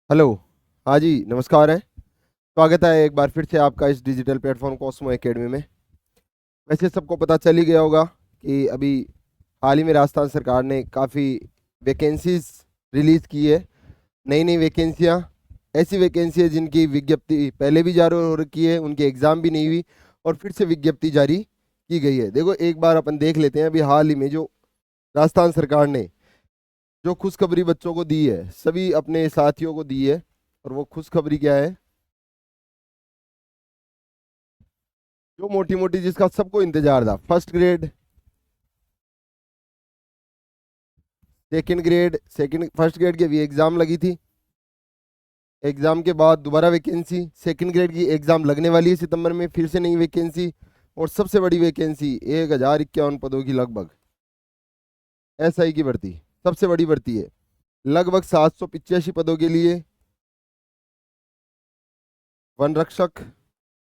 Hello. हाँ जी, नमस्कार है। स्वागत है एक बार फिर से आपका इस डिजिटल प्लेटफॉर्म कॉस्मो एकेडमी में। वैसे सबको पता चल ही गया होगा कि अभी हाल ही में राजस्थान सरकार ने काफ़ी वैकेंसीज रिलीज़ की है। नई नई वैकेंसियाँ, ऐसी वैकेंसी है जिनकी विज्ञप्ति पहले भी जारी हो रखी है, उनकी एग्ज़ाम भी नहीं हुई और फिर से विज्ञप्ति जारी की गई है। देखो, एक बार अपन देख लेते हैं अभी हाल ही में जो राजस्थान सरकार ने जो खुशखबरी बच्चों को दी है, सभी अपने साथियों को दी है। और वो खुशखबरी क्या है? जो मोटी मोटी जिसका सबको इंतजार था, first grade, second grade, second first grade की भी एग्जाम लगी थी। एग्जाम के बाद दोबारा वैकेंसी, सेकंड ग्रेड की एग्जाम लगने वाली है सितंबर में, फिर से नई वैकेंसी। और सबसे बड़ी वैकेंसी 1051 पदों की लगभग, एसआई की भर्ती, सबसे बड़ी भर्ती है। लगभग 785 पदों के लिए वन रक्षक,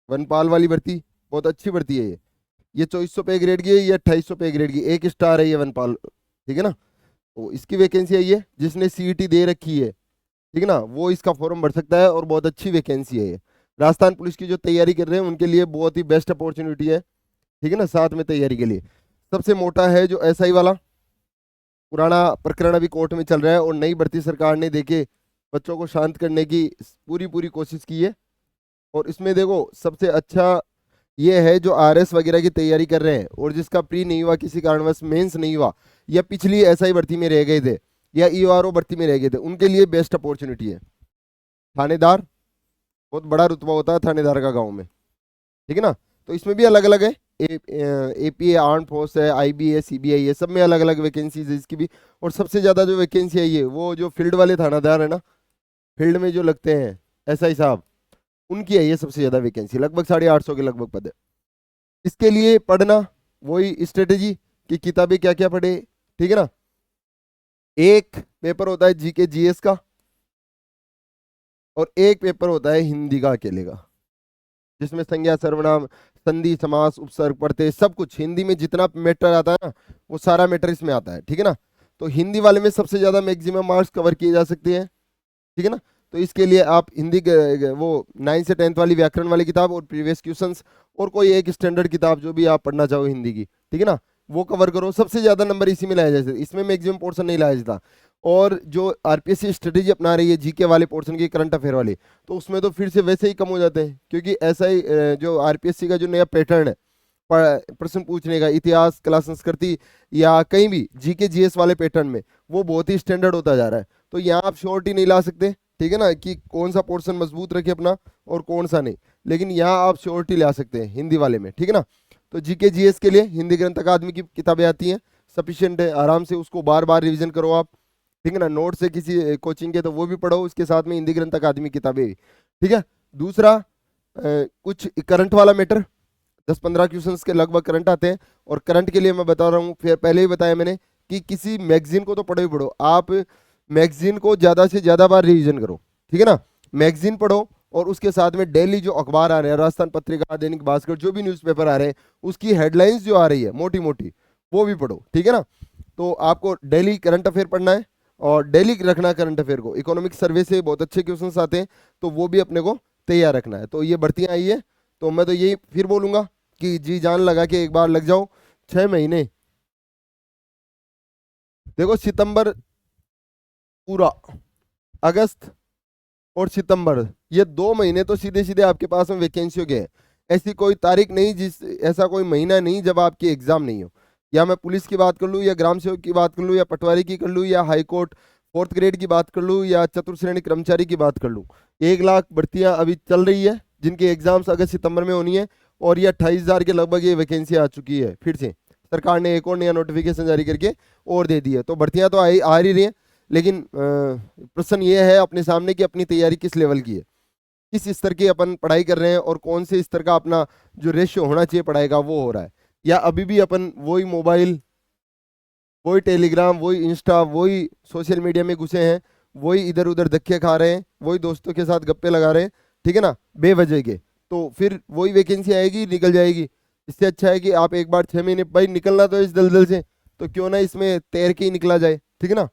वनपाल वाली भर्ती, बहुत अच्छी भर्ती है ये 2400 पे ग्रेड की है, ये 2800 पे ग्रेड की, एक स्टार है ये वनपाल, ठीक है ना। तो इसकी वैकेंसी आई है, जिसने सीईटी दे रखी है, ठीक है ना, वो इसका फॉर्म भर सकता है। और बहुत अच्छी वैकेंसी है ये। राजस्थान पुलिस की जो तैयारी कर रहे हैं उनके लिए बहुत ही बेस्ट अपॉर्चुनिटी है, ठीक है ना, साथ में तैयारी के लिए। सबसे मोटा है जो एसआई वाला, पुराना प्रकरण अभी कोर्ट में चल रहा है और नई भर्ती सरकार ने देखे बच्चों को शांत करने की पूरी पूरी कोशिश की है। और इसमें देखो, सबसे अच्छा ये है जो आरएस वगैरह की तैयारी कर रहे हैं और जिसका प्री नहीं हुआ, किसी कारणवश मेंस नहीं हुआ, या पिछली एसआई भर्ती में रह गए थे, या ईओआरओ भर्ती में रह गए थे, उनके लिए बेस्ट अपॉर्चुनिटी है। थानेदार, बहुत बड़ा रुतबा होता है थानेदार का गांव में, ठीक है ना। तो इसमें भी अलग अलग है, एपीए आर्म फोर्स है, आईबी है, सीबीआई है, सब में अलग अलग वैकेंसीज है इसकी भी। और सबसे ज़्यादा जो वैकेंसी है ये वो जो फील्ड वाले थानेदार है ना, फील्ड में जो लगते हैं एसआई साहब, उनकी है ये सबसे ज़्यादा वैकेंसी, लगभग 850 के लगभग पद है। इसके लिए पढ़ना, वही स्ट्रेटेजी कि किताबें क्या क्या पढ़े, ठीक है ना। एक पेपर होता है जीके जीएस का, और एक पेपर होता है हिंदी का अकेले का, जिसमें संज्ञा सर्वनाम संधि समास उपसर्ग पढ़ते सब कुछ हिंदी में, जितना मैटर आता है ना वो सारा मैटर इसमें आता है, ठीक है ना। तो हिंदी वाले में सबसे ज्यादा मैक्सिमम मार्क्स कवर किए जा सकते हैं, ठीक है ना। तो इसके लिए आप हिंदी वो 9 से 10 वाली व्याकरण वाली किताब और प्रीवियस क्वेश्चंस, और कोई एक स्टैंडर्ड किताब जो भी आप पढ़ना चाहो हिंदी की, ठीक है ना, वो कवर करो। सबसे ज्यादा नंबर इसी में लाया जाता है, इसमें मैक्सिमम पोर्शन नहीं लाया जाता। और जो आरपीएससी स्ट्रेटेजी अपना रही है जीके वाले पोर्शन की, करंट अफेयर वाले, तो उसमें तो फिर से वैसे ही कम हो जाते हैं, क्योंकि ऐसा ही जो आरपीएससी का जो नया पैटर्न है प्रश्न पूछने का, इतिहास, कला, संस्कृति, या कहीं भी जीके जीएस वाले पैटर्न में, वो बहुत ही स्टैंडर्ड होता जा रहा है। तो यहाँ आप श्योरिटी नहीं ला सकते, ठीक है ना, कि कौन सा पोर्शन मजबूत रखे अपना और कौन सा नहीं। लेकिन यहाँ आप श्योरिटी ला सकते हैं हिंदी वाले में, ठीक है ना। तो जीके जीएस के लिए हिंदी ग्रंथ अकादमी की किताबें आती हैं, सफिशियंट है, आराम से उसको बार बार रिविजन करो आप, ठीक है ना। नोट से किसी कोचिंग के तो वो भी पढ़ो, उसके साथ में हिंदी ग्रंथ अकादमी किताबें भी, ठीक है। दूसरा, कुछ करंट वाला मैटर, 10-15 क्वेश्चंस के लगभग करंट आते हैं। और करंट के लिए मैं बता रहा हूँ, फिर पहले ही बताया मैंने कि किसी मैगजीन को तो पढ़ो ही पढ़ो आप, मैगजीन को ज़्यादा से ज़्यादा बार रिवीजन करो, ठीक है ना। मैगजीन पढ़ो और उसके साथ में डेली जो अखबार आ रहे हैं, राजस्थान पत्रिका, दैनिक भास्कर, जो भी न्यूज़पेपर आ रहे हैं, उसकी हेडलाइंस जो आ रही है मोटी मोटी, वो भी पढ़ो, ठीक है ना। तो आपको डेली करंट अफेयर पढ़ना है और डेली रखना करंट अफेयर को। इकोनॉमिक सर्वे से बहुत अच्छे क्वेश्चंस आते हैं, तो वो भी अपने को तैयार रखना है। तो ये भर्तियां आई है, तो मैं तो यही फिर बोलूंगा कि जी जान लगा के एक बार लग जाओ। 6 महीने, देखो सितंबर पूरा, अगस्त और सितंबर, ये 2 महीने तो सीधे सीधे आपके पास में वैकेंसी हो गए हैं। ऐसी कोई तारीख नहीं, जिस ऐसा कोई महीना नहीं जब आपकी एग्जाम नहीं हो। या मैं पुलिस की बात कर लूँ, या ग्राम सेवक की बात कर लूँ, या पटवारी की कर लूँ, या हाई कोर्ट फोर्थ ग्रेड की बात कर लूँ, या चतुर्श्रेणी कर्मचारी की बात कर लूँ, 1 लाख भर्तियां अभी चल रही है, जिनकी एग्जाम्स अगस्त सितंबर में होनी है। और ये 28,000 के लगभग ये वैकेंसी आ चुकी है, फिर से सरकार ने एक और नया नोटिफिकेशन जारी करके और दे दी है। तो भर्तियां तो आ ही रही हैं, लेकिन प्रश्न ये है अपने सामने कि अपनी तैयारी किस लेवल की है, किस स्तर की अपन पढ़ाई कर रहे हैं, और कौन से स्तर का अपना जो रेशियो होना चाहिए पढ़ाई का वो हो रहा है। या अभी भी अपन वही मोबाइल, वही टेलीग्राम, वही इंस्टा, वही सोशल मीडिया में घुसे हैं, वही इधर उधर धक्के खा रहे हैं, वही दोस्तों के साथ गप्पे लगा रहे हैं, ठीक है ना, बेवजह के। तो फिर वही वैकेंसी आएगी, निकल जाएगी। इससे अच्छा है कि आप एक बार 6 महीने, भाई निकलना तो इस दलदल से, तो क्यों ना इसमें तैर के ही निकला जाए, ठीक है ना।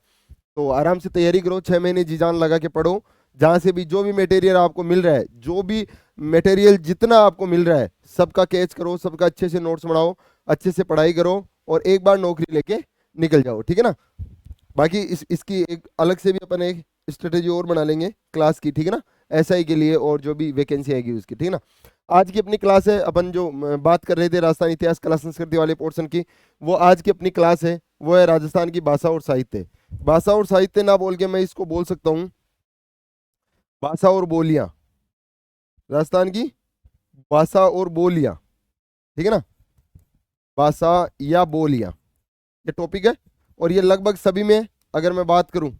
तो आराम से तैयारी करो, 6 महीने जी जान लगा के पढ़ो। जहां से भी जो भी मटेरियल आपको मिल रहा है, जो भी मटेरियल जितना आपको मिल रहा है, सबका कैच करो, सबका अच्छे से नोट्स बनाओ, अच्छे से पढ़ाई करो और एक बार नौकरी लेके निकल जाओ, ठीक है ना। बाकी इसकी एक अलग से भी अपन एक स्ट्रेटेजी और बना लेंगे क्लास की, ठीक है ना, एसआई के लिए और जो भी वैकेंसी आएगी उसकी, ठीक है ना। आज की अपनी क्लास है, अपन जो बात कर रहे थे राजस्थान इतिहास कला संस्कृति वाले पोर्शन की, वो आज की अपनी क्लास है, वो है राजस्थान की भाषा और साहित्य। भाषा और साहित्य ना बोल के मैं इसको बोल सकता हूँ भाषा और बोलियां, राजस्थान की भाषा और बोलियां, ठीक है ना, भाषा या बोलियां, ये टॉपिक है। और ये लगभग सभी में, अगर मैं बात करूं,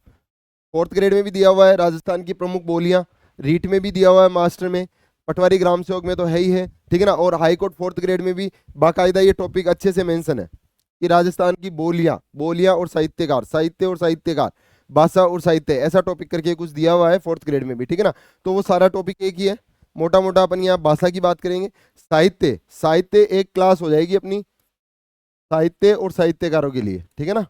फोर्थ ग्रेड में भी दिया हुआ है राजस्थान की प्रमुख बोलियां, रीट में भी दिया हुआ है, मास्टर में, पटवारी ग्राम सेवक में तो है ही है, ठीक है ना। और हाई कोर्ट फोर्थ ग्रेड में भी बाकायदा ये टॉपिक अच्छे से मेंशन है कि राजस्थान की बोलियां, बोलियां और साहित्यकार, साहित्य और साहित्यकार, भाषा और साहित्य, ऐसा टॉपिक करके कुछ दिया हुआ है फोर्थ ग्रेड में भी, ठीक है ना। तो वो सारा टॉपिक एक ही है, मोटा मोटा अपन यहाँ भाषा की बात करेंगे। साहित्य, साहित्य एक क्लास हो जाएगी अपनी साहित्य और साहित्यकारों के लिए, ठीक है ना।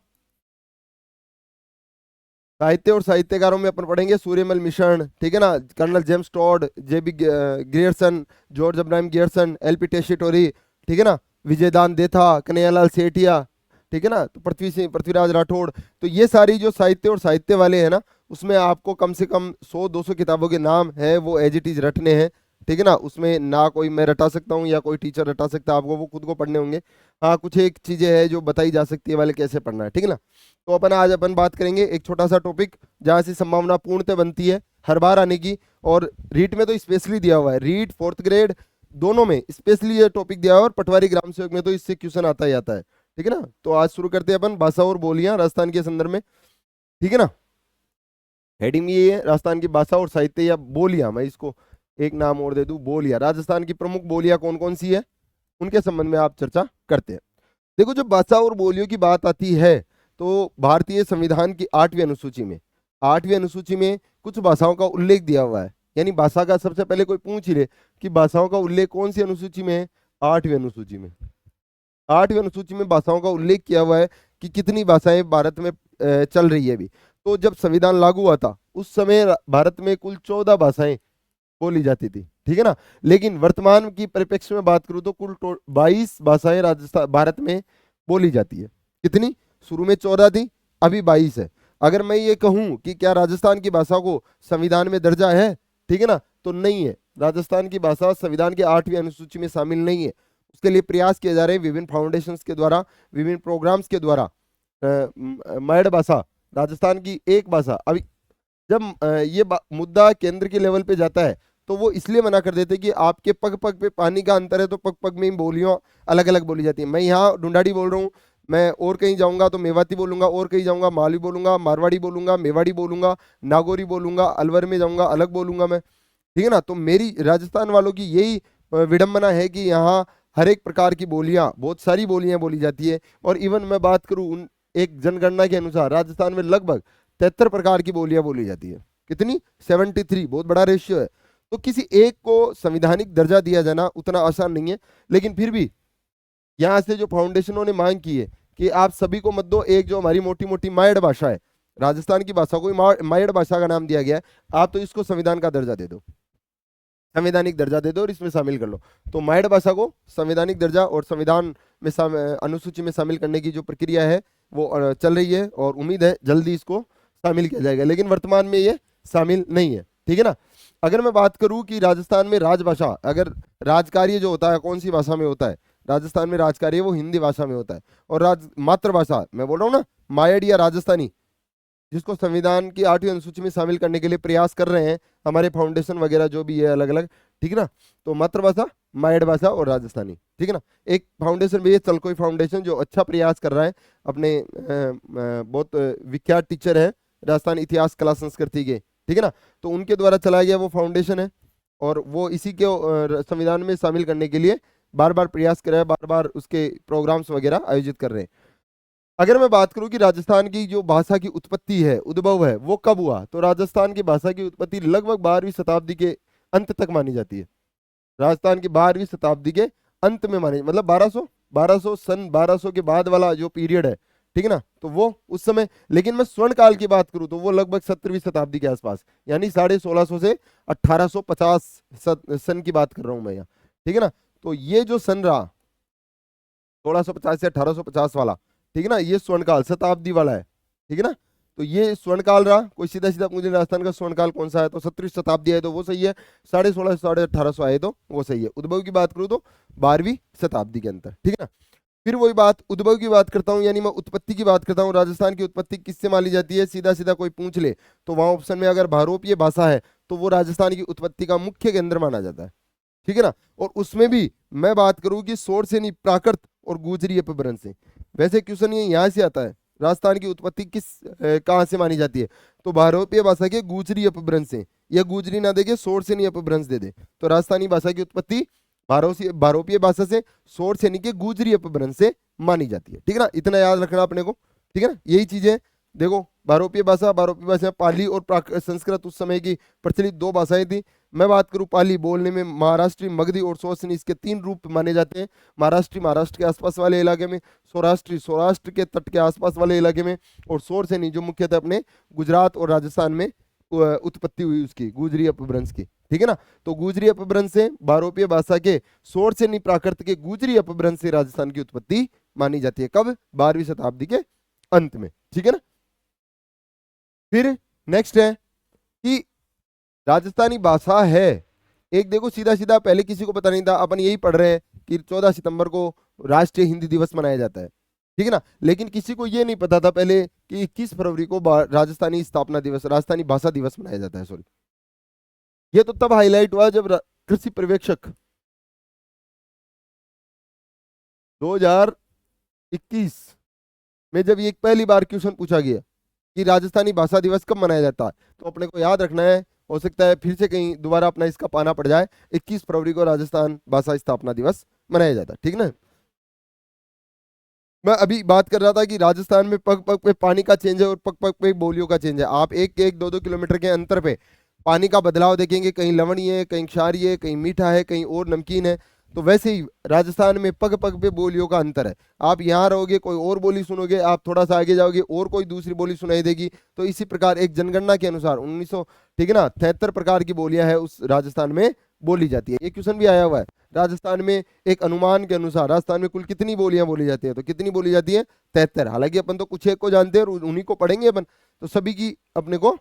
साहित्य और साहित्यकारों में अपन पढ़ेंगे सूर्यमल मिशन, ठीक है ना, colonel James Tod, J B Grierson, George Abraham Grierson, L P Tessitori, ठीक है ना, विजयदान देथा, कन्हैयालाल सेठिया, ठीक है ना, तो पृथ्वी सिंह, पृथ्वीराज राठौड़। तो ये सारी जो साहित्य और साहित्य वाले हैं ना, उसमें आपको कम से कम 100-200 किताबों के नाम है वो एज इट इज रटने हैं, ठीक है ना। उसमें ना कोई मैं रटा सकता हूँ या कोई टीचर रटा सकता है, आपको वो खुद को पढ़ने होंगे। हाँ, कुछ एक चीजें हैं जो बताई जा सकती है वाले कैसे पढ़ना है, ठीक है ना। तो अपन बात करेंगे एक छोटा सा टॉपिक जहाँ से संभावना पूर्णतः बनती है हर बार आने की, और रीट में तो स्पेशली दिया हुआ है, रीट फोर्थ ग्रेड दोनों में स्पेशली ये टॉपिक दिया हुआ है, और पटवारी ग्राम सेवक में तो इससे क्वेश्चन आता ही आता है, ठीक है ना। तो आज शुरू करते हैं अपन भाषा और बोलियां राजस्थान के संदर्भ में, ठीक है ना। हेडिंग ये है राजस्थान की भाषा और साहित्य या बोलियां, मैं इसको एक नाम और दे दूं, बोलियां। राजस्थान की प्रमुख बोलियां कौन कौन सी है उनके संबंध में आप चर्चा करते हैं। देखो, जब भाषा और बोलियों की बात आती है तो भारतीय संविधान की 8वीं अनुसूची में, 8वीं अनुसूची में कुछ भाषाओं का उल्लेख दिया हुआ है। यानी भाषा का सबसे पहले कोई पूछ ही ले कि भाषाओं का उल्लेख कौन सी अनुसूची में है, 8वीं अनुसूची में। 8वीं अनुसूची में भाषाओं का उल्लेख किया हुआ है कि कितनी भाषाएं भारत में चल रही है अभी। तो जब संविधान लागू हुआ था उस समय भारत में कुल 14 भाषाएं बोली जाती थी, ठीक है ना। लेकिन वर्तमान की परिप्रेक्ष्य में बात करूं तो कुल 22 भाषाएं राजस्थान भारत में बोली जाती है। कितनी? शुरू में 14 थी, अभी 22 है। अगर मैं ये कहूं कि क्या राजस्थान की भाषा को संविधान में दर्जा है, ठीक है ना, तो नहीं है। राजस्थान की भाषा संविधान की 8वीं अनुसूची में शामिल नहीं है। उसके लिए प्रयास किए जा रहे हैं विभिन्न फाउंडेशंस के द्वारा, विभिन्न प्रोग्राम्स के द्वारा। मयड़ भाषा राजस्थान की एक भाषा, अभी जब ये मुद्दा केंद्र के लेवल पे जाता है तो वो इसलिए मना कर देते कि आपके पग पग पे पानी का अंतर है, तो पग पग में ही बोलियां अलग अलग बोली जाती है। मैं यहाँ ढूंढाड़ी बोल रहा हूँ, मैं और कहीं जाऊंगा तो मेवाती बोलूंगा, और कहीं जाऊंगा मालवी बोलूंगा, मारवाड़ी बोलूंगा, मेवाड़ी बोलूंगा, नागौरी बोलूंगा, अलवर में जाऊंगा अलग बोलूंगा मैं, ठीक है ना। तो मेरी राजस्थान वालों की यही विडंबना है कि यहाँ हर एक प्रकार की बोलियां, बहुत सारी बोलियां बोली जाती है। और इवन मैं बात करूँ उन एक जनगणना के अनुसार राजस्थान में लगभग 73 प्रकार की बोलियां बोली जाती है। कितनी? 73, बहुत बड़ा रेशियो है। तो किसी एक को संवैधानिक दर्जा दिया जाना उतना आसान नहीं है, लेकिन फिर भी यहाँ से जो फाउंडेशनों ने मांग की है कि आप सभी को मत दो, एक जो हमारी मोटी मोटी मायड़ भाषा है, राजस्थान की भाषा को मायड़ भाषा का नाम दिया गया है, आप तो इसको संविधान का दर्जा दे दो, संवैधानिक दर्जा दे दो और इसमें शामिल कर लो। तो मायड़ भाषा को संवैधानिक दर्जा और संविधान में अनुसूची में शामिल करने की जो प्रक्रिया है वो चल रही है, और उम्मीद है जल्दी इसको शामिल किया जाएगा, लेकिन वर्तमान में ये शामिल नहीं है, ठीक है ना। अगर मैं बात करूं कि राजस्थान में राजभाषा, अगर राजकार्य जो होता है कौन सी भाषा में होता है, राजस्थान में राजकार्य वो हिंदी भाषा में होता है। और मातृभाषा मैं बोल रहा हूँ ना, मायड़ या राजस्थानी, जिसको संविधान की 8वीं अनुसूची में शामिल करने के लिए प्रयास कर रहे हैं हमारे फाउंडेशन वगैरह जो भी है अलग अलग, ठीक है ना। तो मातृभाषा, मायड़ भाषा और राजस्थानी, ठीक है ना। एक फाउंडेशन भी है चलकोई फाउंडेशन जो अच्छा प्रयास कर रहा है, अपने बहुत विख्यात टीचर है राजस्थान इतिहास कला संस्कृति के, ठीक है ना। तो उनके द्वारा चलाया गया वो फाउंडेशन है, और वो इसी के संविधान में शामिल करने के लिए बार बार प्रयास कर रहे हैं, बार बार उसके प्रोग्राम्स वगैरह आयोजित कर रहे हैं। अगर मैं बात करूं कि राजस्थान की जो भाषा की उत्पत्ति है, उद्भव है, वो कब हुआ, तो राजस्थान की भाषा की उत्पत्ति लगभग 12वीं शताब्दी के अंत तक मानी जाती है। राजस्थान की 12वीं शताब्दी के अंत में मानी, मतलब 1200 सन 1200 के बाद वाला जो पीरियड है, ठीक है ना। तो वो उस समय, लेकिन मैं स्वर्ण काल की बात करूं तो वो लगभग 17वीं शताब्दी के आसपास, यानी 1650 से 1850 सन की बात कर रहा हूं मैं यहाँ, ठीक है ना। तो ये जो सन रहा 1650 से 1850 वाला, ठीक है ना, ये स्वर्ण काल शताब्दी वाला है, ठीक है ना। तो ये स्वर्ण काल रहा। कोई सीधा सीधा मुझे राजस्थान का स्वर्ण काल कौन सा है, तो 17वीं शताब्दी है तो वो सही है, 1650 1850 आए तो वो सही है। उद्भव की बात करूँ तो 12वीं शताब्दी के अंदर, ठीक है ना। फिर वही बात, उद्भव की बात करता हूँ, यानी मैं उत्पत्ति की बात करता हूँ। राजस्थान की उत्पत्ति किससे मानी जाती है, सीधा सीधा कोई पूछ ले तो वहां ऑप्शन में अगर भारोपीय भाषा है तो वो राजस्थान की उत्पत्ति का मुख्य केंद्र माना जाता है, ठीक है ना। और उसमें भी मैं बात करूं कि सोर से नहीं, प्राकृत और गुजरी अपभ्रंश से। वैसे क्वेश्चन ये यहाँ से आता है, राजस्थान की उत्पत्ति किस कहाँ से मानी जाती है, तो भारोपीय भाषा के गुजरी अपभ्रंश से, या गुजरी ना देके सोर से नहीं अपभ्रंश दे दे, तो राजस्थानी भाषा की उत्पत्ति भारोपीय भाषा से, सोर से नहीं के गुजरी अपभ्रंश से मानी जाती है, ठीक है ना। इतना याद रखना अपने को, ठीक है ना। यही चीजें देखो, भारोपीय भाषा पाली और संस्कृत उस समय की प्रचलित दो भाषाएं थी। मैं बात करूं पाली बोलने में महाराष्ट्री, मगधी और सोसनी, इसके 3 रूप माने जाते हैं। महाराष्ट्री महाराष्ट्र के आसपास वाले इलाके में, सौराष्ट्री सौराष्ट्र के तट के आसपास वाले इलाके में, और सोरसेनी जो मुख्यतः अपने गुजरात और राजस्थान में उत्पत्ति हुई उसकी, गुजरी अपभ्रंश की, ठीक है ना। तो गुजरी अपभ्रंश से, भारोपीय भाषा के सोरसेनी प्राकृत के गुजरी अपभ्रंश से राजस्थान की उत्पत्ति मानी जाती है। कब, 12वीं शताब्दी के अंत में, ठीक है ना। फिर नेक्स्ट है कि राजस्थानी भाषा है एक, देखो सीधा सीधा पहले किसी को पता नहीं था, अपन यही पढ़ रहे हैं कि 14 सितंबर को राष्ट्रीय हिंदी दिवस मनाया जाता है, ठीक है ना। लेकिन किसी को ये नहीं पता था पहले कि 21 फरवरी को राजस्थानी स्थापना दिवस, राजस्थानी भाषा दिवस मनाया जाता है, सॉरी। ये तो तब हाईलाइट हुआ जब कृषि पर्यवेक्षक 2021 में जब ये पहली बार क्वेश्चन पूछा गया कि राजस्थानी भाषा दिवस कब मनाया जाता है, तो अपने को याद रखना है, हो सकता है फिर से कहीं दोबारा अपना इसका पाना पड़ जाए, 21 फरवरी को राजस्थान भाषा स्थापना दिवस मनाया जाता है, ठीक ना। मैं अभी बात कर रहा था कि राजस्थान में पग पग पे पानी का चेंज है और पग पग पे बोलियों का चेंज है। आप 1-1, 2-2 किलोमीटर के अंतर पे पानी का बदलाव देखेंगे, कहीं लवणीय है, कहीं क्षारीय है, कहीं मीठा है, कहीं और नमकीन है। तो वैसे ही राजस्थान में पग पग पे बोलियों का अंतर है। आप यहाँ रहोगे कोई और बोली सुनोगे, आप थोड़ा सा आगे जाओगे और कोई दूसरी बोली सुनाई देगी। तो इसी प्रकार एक जनगणना के अनुसार 1900, ठीक है ना, 73 प्रकार की बोलियां हैं उस राजस्थान में बोली जाती है। ये क्वेश्चन भी आया हुआ है, राजस्थान में एक अनुमान के अनुसार राजस्थान में कुल कितनी बोलियां बोली जाती है, तो कितनी बोली जाती है, 73। हालांकि अपन तो कुछ एक को जानते हैं और उन्हीं को पढ़ेंगे अपन, तो सभी की अपने को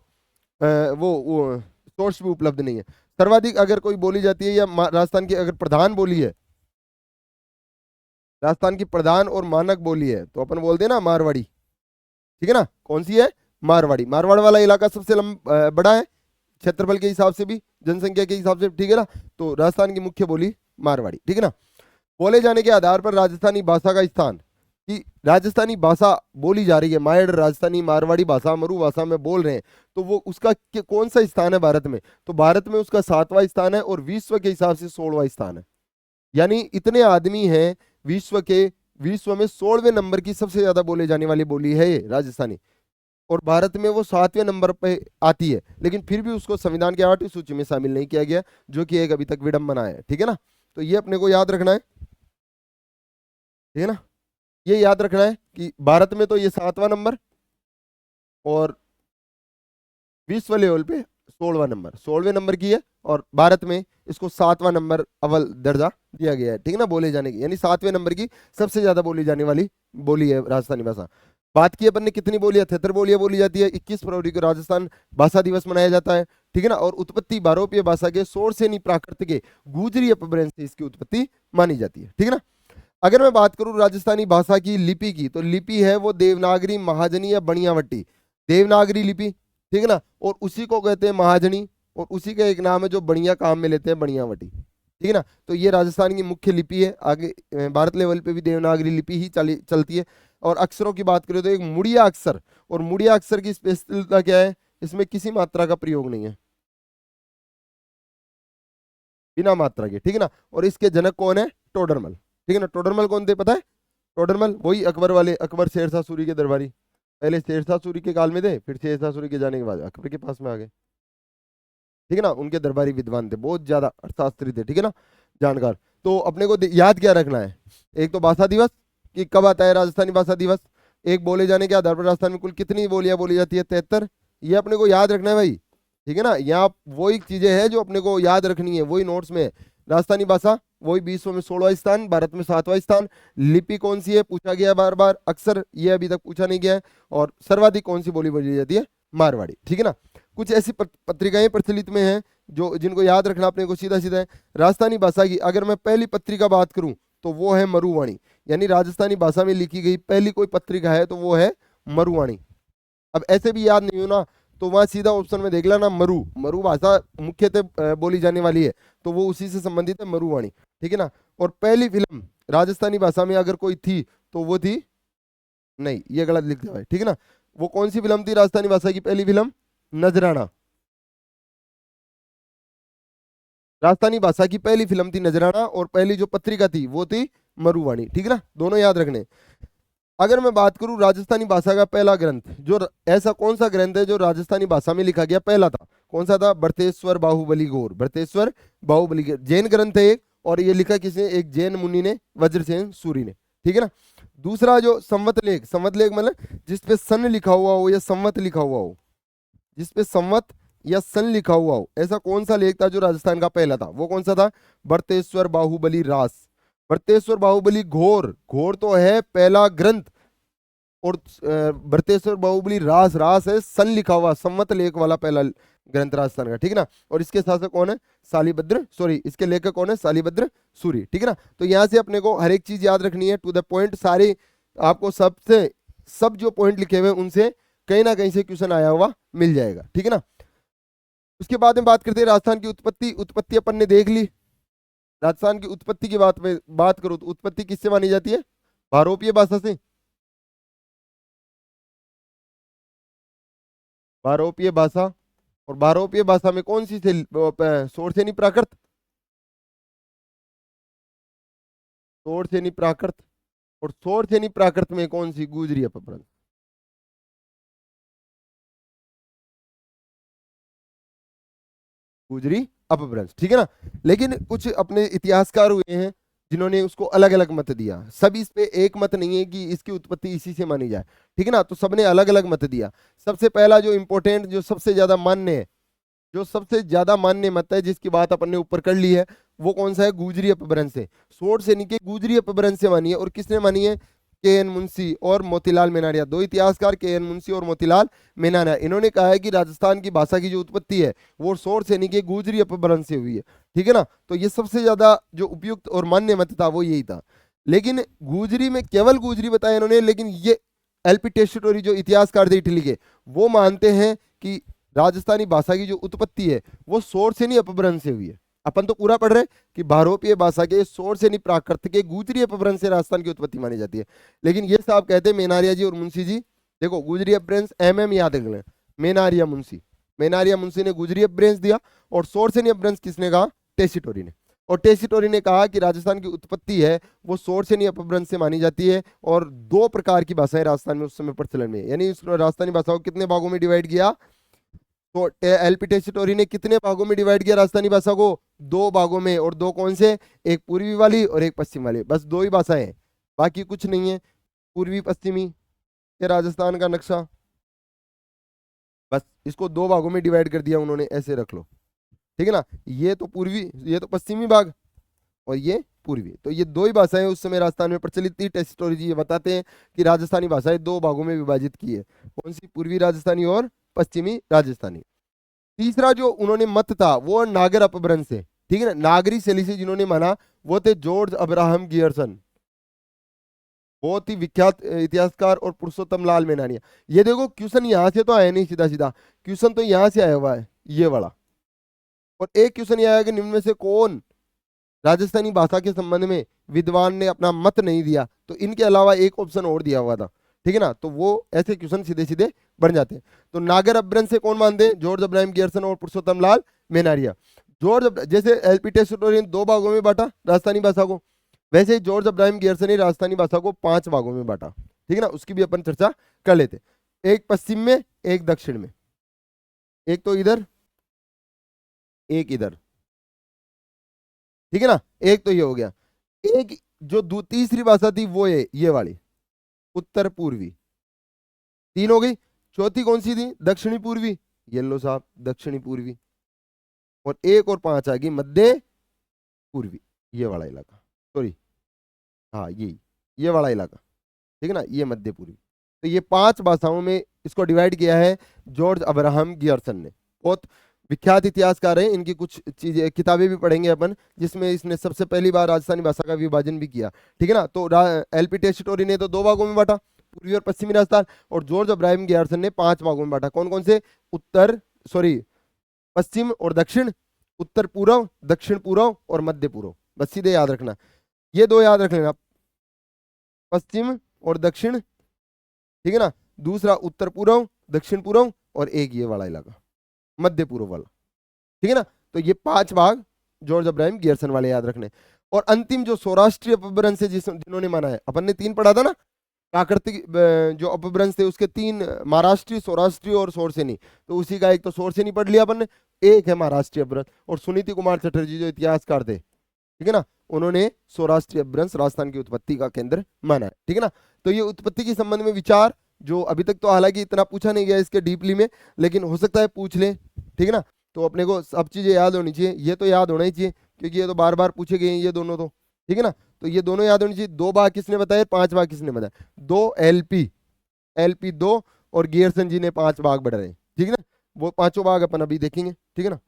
वो सोर्स भी उपलब्ध नहीं है। सर्वाधिक अगर कोई बोली जाती है या राजस्थान की अगर प्रधान बोली है, राजस्थान की प्रधान और मानक बोली है, तो अपन बोलते हैं ना मारवाड़ी, ठीक है ना। कौन सी है, मारवाड़ी। मारवाड़ वाला इलाका सबसे बड़ा है क्षेत्रफल के हिसाब से भी, जनसंख्या के हिसाब से, ठीक है ना। तो राजस्थान की मुख्य बोली मारवाड़ी, ठीक है ना। बोले जाने के आधार पर राजस्थानी भाषा का स्थान, कि राजस्थानी भाषा बोली जा रही है, मायड़ राजस्थानी मारवाड़ी भाषा मरु भाषा में बोल रहे हैं, तो वो उसका कौन सा स्थान है भारत में, तो भारत में उसका 7वां स्थान है और विश्व के हिसाब से 16वां स्थान है। यानी इतने आदमी हैं विश्व में 16वें नंबर की सबसे ज्यादा बोले जाने वाली बोली है ये राजस्थानी, और भारत में वो 7वें नंबर पे आती है। लेकिन फिर भी उसको संविधान की 8वीं सूची में शामिल नहीं किया गया, जो कि एक अभी तक विडंबना है, ठीक है ना। तो ये अपने को याद रखना है, ठीक है ना। ये याद रखना है कि भारत में तो ये 7वां नंबर और विश्व लेवल पे 16वां नंबर, 16वें नंबर की है, और भारत में इसको 7वां नंबर अव्वल दर्जा दिया गया है, ठीक है ना, बोले जाने की। यानी 7वें नंबर की सबसे ज्यादा बोली जाने वाली बोली है राजस्थानी भाषा। बात की अपन ने कितनी बोलियां, 73 बोलियां बोली जाती है। 21 फरवरी को राजस्थान भाषा दिवस मनाया जाता है, ठीक है ना। और उत्पत्ति भारोपीय भाषा के सोरसेनी प्राकृत के गुजरी अपभ्रंश से इसकी उत्पत्ति मानी जाती है, ठीक है ना। अगर मैं बात करूं राजस्थानी भाषा की लिपि की, तो लिपि है वो देवनागरी, महाजनी या बनियावटी। देवनागरी लिपि, ठीक है ना, और उसी को कहते हैं महाजनी, और उसी का एक नाम है जो बढ़िया काम में लेते हैं, बनियावटी, ठीक है ना। तो ये राजस्थान की मुख्य लिपि है। आगे भारत लेवल पे भी देवनागरी लिपि ही चलती है। और अक्षरों की बात करें तो एक मुड़िया अक्षर, और मुड़िया अक्षर की स्पेशलिटी क्या है, इसमें किसी मात्रा का प्रयोग नहीं है, बिना मात्रा के, ठीक है ना। और इसके जनक कौन है, टोडरमल, ठीक है ना। टोडरमल कौन थे पता है, टोडरमल वही अकबर वाले, अकबर शेरशाह सूरी के दरबारी, पहले शेरशाह सूरी के काल में थे, फिर शेरशाह सूरी के जाने के बाद अकबर के पास में आ गए, ठीक है ना। उनके दरबारी विद्वान थे, बहुत ज्यादा अर्थशास्त्री थे, ठीक है ना, जानकार। तो अपने को याद क्या रखना है, एक तो भाषा दिवस कि कब आता है राजस्थानी भाषा दिवस, एक बोले जाने के आधार पर राजस्थान में कुल कितनी बोलियां बोली जाती है? 73। ये अपने को याद रखना है भाई, ठीक है ना। यहाँ वही चीजें हैं जो अपने को याद रखनी है, वही नोट्स में है। राजस्थानी भाषा वही विश्व में 16वां स्थान, भारत में 7वां स्थान। लिपि कौन सी है पूछा गया बार बार अक्सर, ये अभी तक पूछा नहीं गया है। और सर्वाधिक कौन सी बोली बोली जाती है? मारवाड़ी, ठीक है ना। कुछ ऐसी पत्रिकाएं प्रचलित में हैं जो जिनको याद रखना अपने को सीधा सीधा है। राजस्थानी भाषा की अगर मैं पहली पत्रिका बात करूं तो वो है मरुवाणी, यानी राजस्थानी भाषा में लिखी गई पहली कोई पत्रिका है तो वो है मरुवाणी। अब ऐसे भी याद नहीं हो ना तो वहां सीधा ऑप्शन में देख लेना मरु, मरु भाषा मुख्यतः बोली जाने वाली है तो वो उसी से संबंधित है, मरुवाणी, ठीक है ना। और पहली फिल्म राजस्थानी भाषा में अगर कोई थी तो वो थी, नहीं ये गलत लिख दिया है, ठीक है ना। वो कौन सी फिल्म थी राजस्थानी भाषा की पहली फिल्म? नजराना। राजस्थानी भाषा की पहली फिल्म थी नजराना और पहली जो पत्रिका थी वो थी मरुवाणी, ठीक है ना। दोनों याद रखने। अगर मैं बात करूं राजस्थानी भाषा का पहला ग्रंथ, जो ऐसा कौन सा ग्रंथ है जो राजस्थानी भाषा में लिखा गया पहला था, कौन सा था? भरतेश्वर बाहुबली गौर, भरतेश्वर बाहुबली गौर जैन ग्रंथ है एक, और ये लिखा किसने? एक जैन मुनि ने, वज्रसेन सूरी ने, ठीक है ना। दूसरा जो संवत लेख, संवत लेख मतलब जिसपे सन लिखा हुआ हो या संवत लिखा हुआ हो, जिसपे संवत या सन लिखा हुआ हो, ऐसा कौन सा लेख था जो राजस्थान का पहला था? वो कौन सा था? भरतेश्वर बाहुबली रास, भरतेश्वर बाहुबली घोर, घोर तो है पहला ग्रंथ, और भरतेश्वर बाहुबली रास, रास है सन लिखा हुआ संवत लेख वाला पहला ग्रंथ राजस्थान का, ठीक है ना। और इसके शासक कौन है? शालिभद्र, सॉरी इसके लेखक कौन है? शालिभद्र सूरी, ठीक है ना। तो यहां से अपने को हर एक चीज याद रखनी है, टू द पॉइंट, सारे आपको सबसे सब जो पॉइंट लिखे हुए उनसे कहीं ना कहीं से क्वेश्चन आया हुआ मिल जाएगा, ठीक है ना। उसके बाद में बात करते हैं राजस्थान की उत्पत्ति। उत्पत्ति अपन ने देख ली। राजस्थान की उत्पत्ति की बात में बात करो तो उत्पत्ति किससे मानी जाती है? भारोपीय भाषा से। भारोपीय भाषा, और भारोपीय भाषा में कौन सी से सोरसेनी प्राकृत, सोरसेनी प्राकृत, और सोरसेनी प्राकृत में कौन सी? गुजरी अपभ्रंश, गुजरी अपभ्रंश, ठीक है ना। लेकिन कुछ अपने इतिहासकार हुए हैं जिन्होंने उसको अलग अलग मत दिया, सब इस पे एक मत नहीं है कि इसकी उत्पत्ति इसी से मानी जाए, ठीक है ना। तो सबने अलग अलग मत दिया। सबसे पहला जो इंपॉर्टेंट, जो सबसे ज्यादा मान्य है, जो सबसे ज्यादा मान्य मत है जिसकी बात अपन ने ऊपर कर ली है, वो कौन सा है? गुजरी अपभ्रंश से। सोर से निके गुजरी अपभ्रंश से मानी है। और किसने मानी है? के एन मुंशी और मोतीलाल मेनारिया, दो इतिहासकार के एन मुंशी और मोतीलाल मेनारिया, इन्होंने कहा है कि राजस्थान की भाषा की जो उत्पत्ति है वो सोर से निके गुजरी अपभ्रंश से हुई है, ठीक है ना। तो ये सबसे ज्यादा जो उपयुक्त और मान्य मत था वो यही था। लेकिन गुजरी में केवल गुजरी बताया इन्होंने, लेकिन ये एलपी टेस्टोरी जो इतिहासकार थे इटली के, वो मानते हैं कि राजस्थानी भाषा की जो उत्पत्ति है वो सोर से नहीं अपभ्रंश से हुई है। अपन तो पूरा पढ़ रहे हैं कि भारोपीय भाषा के सोर से नहीं प्राकृत के गुजरी अपभ्रंश से राजस्थान की उत्पत्ति मानी जाती है। लेकिन ये साहब कहते हैं मेनारिया जी और मुंशी जी, देखो गुजरी अपभ्रंश एम याद रख लें, मेनारिया मुंशी, मेनारिया मुंशी ने गुजरी अपभ्रंश दिया, और सोर से नहीं अपभ्रंश किसने कहा? टेसिटोरी ने। और टेसिटोरी ने कहा कि राजस्थान की उत्पत्ति है वो सोर से नहीं अपभ्रंश से मानी जाती है। और दो प्रकार की भाषाएं राजस्थान में उस समय प्रचलन में, यानी राजस्थानी भाषाओं को कितने भागों में डिवाइड किया? तो एलपी टेस्टोरी ने कितने भागों में डिवाइड किया राजस्थानी भाषा को? दो भागों में। और दो कौन से? एक पूर्वी वाली और एक पश्चिम वाली, बस दो ही भाषाएं हैं, बाकी कुछ नहीं है। पूर्वी पश्चिमी ये राजस्थान का नक्शा, बस इसको दो भागों में डिवाइड कर दिया उन्होंने, ऐसे रख लो, ठीक है ना। ये तो पूर्वी, ये तो पश्चिमी भाग, और ये पूर्वी, तो ये दो ही भाषाएं उस समय राजस्थान में प्रचलित थी। टेस्टोरी जी ये बताते हैं कि राजस्थानी भाषाएं दो भागों में विभाजित की है, कौन सी? पूर्वी राजस्थानी और पश्चिमी राजस्थानी। तीसरा जो उन्होंने मत था वो नागर अपभ्रंश से, ठीक है ना, नागरी शैली से जिन्होंने माना वो थे जॉर्ज अब्राहम गियर्सन, बहुत ही विख्यात इतिहासकार, और पुरुषोत्तम लाल मेनानिया। ये देखो क्वेश्चन यहां से तो आया नहीं सीधा सीधा, क्वेश्चन तो यहां से आया हुआ है ये वाला। और एक क्वेश्चन ये आया कि निम्न में से कौन राजस्थानी भाषा के संबंध में विद्वान ने अपना मत नहीं दिया? तो इनके अलावा एक ऑप्शन और दिया हुआ था, ठीक है ना। तो वो ऐसे क्वेश्चन सीधे सीधे बन जाते हैं। तो नागर अपभ्रंश से कौन मानते हैं? जॉर्ज अब्राहम गियर्सन और पुरुषोत्तम लाल मेनारिया। जैसे एलपी टेस्टोरी ने दो भागों में बांटा राजस्थानी भाषा को, वैसे ही जॉर्ज अब्राहम गियर्सन ने राजस्थानी भाषा को 5 भागों में बांटा, ठीक है ना। उसकी भी अपन चर्चा कर लेते, एक पश्चिम में, एक दक्षिण में, एक तो इधर, एक इधर, ठीक है ना। एक तो ये हो गया। एक जो तीसरी भाषा थी वो ये वाली उत्तर पूर्वी, 3 हो गई। चौथी कौन सी थी? दक्षिणी पूर्वी, ये लो साहब दक्षिणी पूर्वी। और 1 और 5 आ गई मध्य पूर्वी, ये वाला इलाका, सॉरी हाँ ये वाला इलाका, ठीक है ना, ये मध्य पूर्वी। तो ये 5 भाषाओं में इसको डिवाइड किया है जॉर्ज अब्राहम गियर्सन ने। बहुत विख्यात इतिहासकार हैं, इनकी कुछ चीजें किताबें भी पढ़ेंगे अपन, जिसमें इसने सबसे पहली बार राजस्थानी भाषा का विभाजन भी किया, ठीक है ना। तो एलपी टेस्टोरी ने तो 2 भागों में बांटा, पूर्वी और पश्चिमी राजस्थान, और जॉर्ज अब्राहम गियर्सन ने 5 भागों में बांटा। कौन कौन से? पश्चिम और दक्षिण, उत्तर पूर्व, दक्षिण पूर्व और मध्य पूर्व। बस सीधे याद रखना, ये 2 याद रख लेना, पश्चिम और दक्षिण, ठीक है ना। दूसरा उत्तर पूर्व, दक्षिण पूर्व, और एक ये वाला इलाका मध्य पूर्व वाला, ठीक है ना। तो ये 5 भाग जॉर्ज अब्राहम गियर्सन वाले याद रखने। और अंतिम जो सौराष्ट्रीय अपभ्रंश है जिन्होंने माना है, अपन ने 3 पढ़ा था ना, प्राकृतिक जो अपभ्रंश थे उसके 3, महाराष्ट्रीय, सौराष्ट्रीय और सोरसेनी। तो उसी का एक तो सोरसेनी पढ़ लिया अपन ने, एक है महाराष्ट्रीय अपभ्रंश। और सुनीति कुमार चटर्जी जो इतिहासकार थे, ठीक है ना, उन्होंने सौराष्ट्रीय अपभ्रंश राजस्थान की उत्पत्ति का केंद्र माना है, ठीक है ना। तो ये उत्पत्ति के संबंध में विचार जो अभी तक तो हालांकि इतना पूछा नहीं गया इसके डीपली में, लेकिन हो सकता है पूछ ले, ठीक है ना। तो अपने को सब चीजें याद होनी चाहिए, ये तो याद होना ही चाहिए क्योंकि ये तो बार बार पूछे गए हैं ये दोनों, तो ठीक है ना। तो ये दोनों याद होनी चाहिए। 2 भाग किसने बताए? 5 भाग किसने बताया? 2 एलपी 2 और गियर्सन जी ने 5 भाग बढ़ रहे हैं, ठीक है ना। वो 5 भाग अपन अभी देखेंगे, ठीक है ना।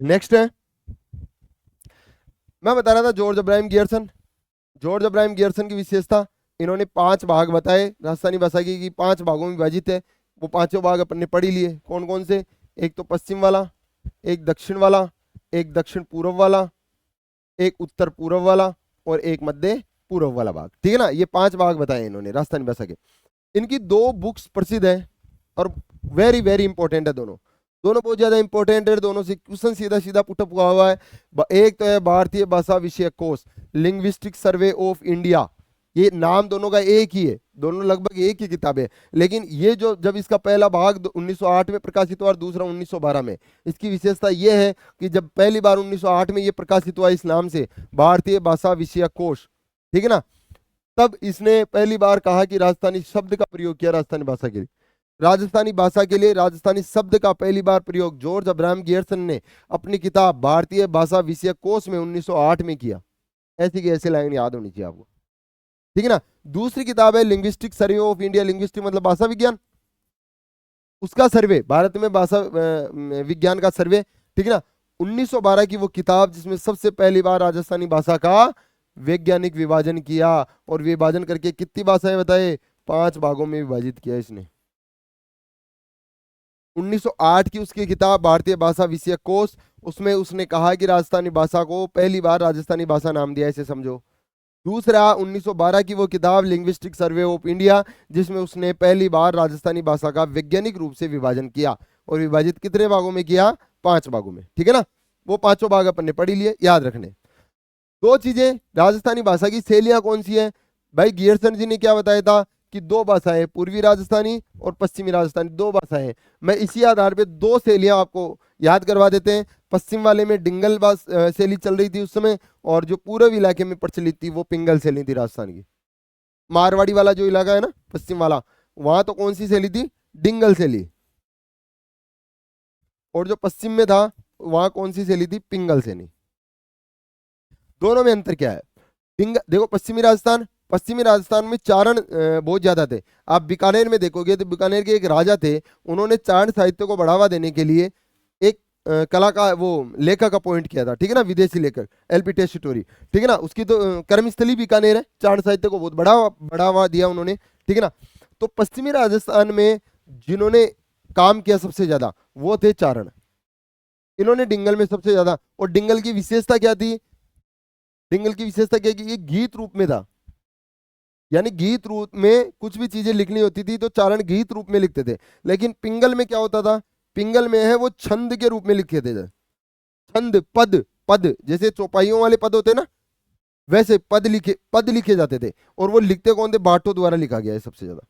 नेक्स्ट है, मैं बता रहा था George Abraham Gierson. George Abraham Gierson की विशेषता, इन्होंने 5 भाग बताए राजस्थानी भाषा की 5 भागों में विभाजित है। वो 5 भाग अपन ने पढ़ ही लिए। कौन कौन से? एक तो पश्चिम वाला, एक दक्षिण वाला, एक दक्षिण पूर्व वाला, एक उत्तर पूर्व वाला, और एक मध्य पूर्व वाला भाग, ठीक है ना। ये 5 भाग बताए इन्होंने राजस्थानी भाषा के। इनकी 2 बुक्स प्रसिद्ध है और वेरी वेरी इंपॉर्टेंट है दोनों, दोनों बहुत ज्यादा इंपॉर्टेंट है। दोनों से क्वेश्चन सीधा सीधा पुटअप हुआ हुआ है। एक तो है भारतीय भाषा विषय कोश, लिंग्विस्टिक सर्वे ऑफ इंडिया। ये नाम दोनों का एक ही है, दोनों लगभग एक ही किताब है, लेकिन ये जो जब इसका पहला भाग 1908 में प्रकाशित हुआ और दूसरा 1912 में, इसकी विशेषता ये है कि जब पहली बार 1908 में ये प्रकाशित हुआ इस नाम से, भारतीय भाषा विषय कोश, ठीक है ना, तब इसने पहली बार कहा कि राजस्थानी शब्द का प्रयोग किया राजस्थानी भाषा के लिए। राजस्थानी भाषा के लिए राजस्थानी शब्द का पहली बार प्रयोग जॉर्ज अब्राहम गियर्सन ने अपनी किताब भारतीय भाषा विषय कोश में 1908 में किया। ऐसी की ऐसी लाइन याद होनी चाहिए आपको, ठीक है ना। दूसरी किताब है linguistic survey of India, linguistic मतलब भाषा विज्ञान, उसका सर्वे, भारत में भाषा विज्ञान का सर्वे, ठीक है ना। 1912 की वो किताब जिसमें सबसे पहली बार राजस्थानी भाषा का वैज्ञानिक विभाजन किया, और विभाजन करके कितनी भाषाएं बताए? 5 भागों में विभाजित किया इसने। 1908 की उसकी किताब भारतीय भाषा विषय कोश, उसमें उसने कहा कि राजस्थानी भाषा को पहली बार राजस्थानी भाषा नाम दिया, इसे समझो। दूसरा 1912 की वो किताब लिंग्विस्टिक सर्वे ऑफ इंडिया, जिसमें उसने पहली बार राजस्थानी भाषा का वैज्ञानिक रूप से विभाजन किया, और विभाजित कितने भागों में किया? 5 भागों में, ठीक है ना। वो 5 भाग अपन ने पढ़ी लिए, याद रखने। 2 चीजें, राजस्थानी भाषा की शैलियां कौन सी है? भाई गियर्सन जी ने क्या बताया था कि 2 भाषाएं, पूर्वी राजस्थानी और पश्चिमी राजस्थानी, 2 भाषाएं। मैं इसी आधार पे 2 शैलियां आपको याद करवा देते हैं। पश्चिम वाले में डिंगल शैली चल रही थी उस समय, और जो पूर्व इलाके में प्रचलित थी वो पिंगल शैली थी राजस्थान की। मारवाड़ी वाला जो इलाका है ना पश्चिम वाला, वहां तो कौन सी शैली थी? डिंगल शैली। और जो पश्चिम में था वहां कौन सी शैली थी? पिंगल शैली। दोनों में अंतर क्या है? देखो पश्चिमी राजस्थान में चारण बहुत ज्यादा थे। आप बीकानेर में देखोगे तो बीकानेर के एक राजा थे, उन्होंने चारण साहित्य को बढ़ावा देने के लिए एक कला का वो लेखक अपॉइंट किया था, ठीक है ना, विदेशी लेखक एलपी टेस्टोरी, ठीक है ना। उसकी तो कर्मस्थली बीकानेर है, चारण साहित्य को बहुत बढ़ावा दिया उन्होंने, ठीक है ना। तो पश्चिमी राजस्थान में जिन्होंने काम किया सबसे ज्यादा वो थे चारण। इन्होंने डिंगल में सबसे ज्यादा, और डिंगल की विशेषता क्या थी? डिंगल की विशेषता क्या कि ये गीत रूप में था, यानी गीत रूप में कुछ भी चीजें लिखनी होती थी तो चारण गीत रूप में लिखते थे। लेकिन पिंगल में क्या होता था? पिंगल में है वो छंद के रूप में लिखे थे, छंद, पद, पद जैसे चौपाइयों वाले पद होते ना, वैसे पद लिखे जाते थे। और वो लिखते कौन थे? भाटों द्वारा लिखा गया है सबसे ज्यादा।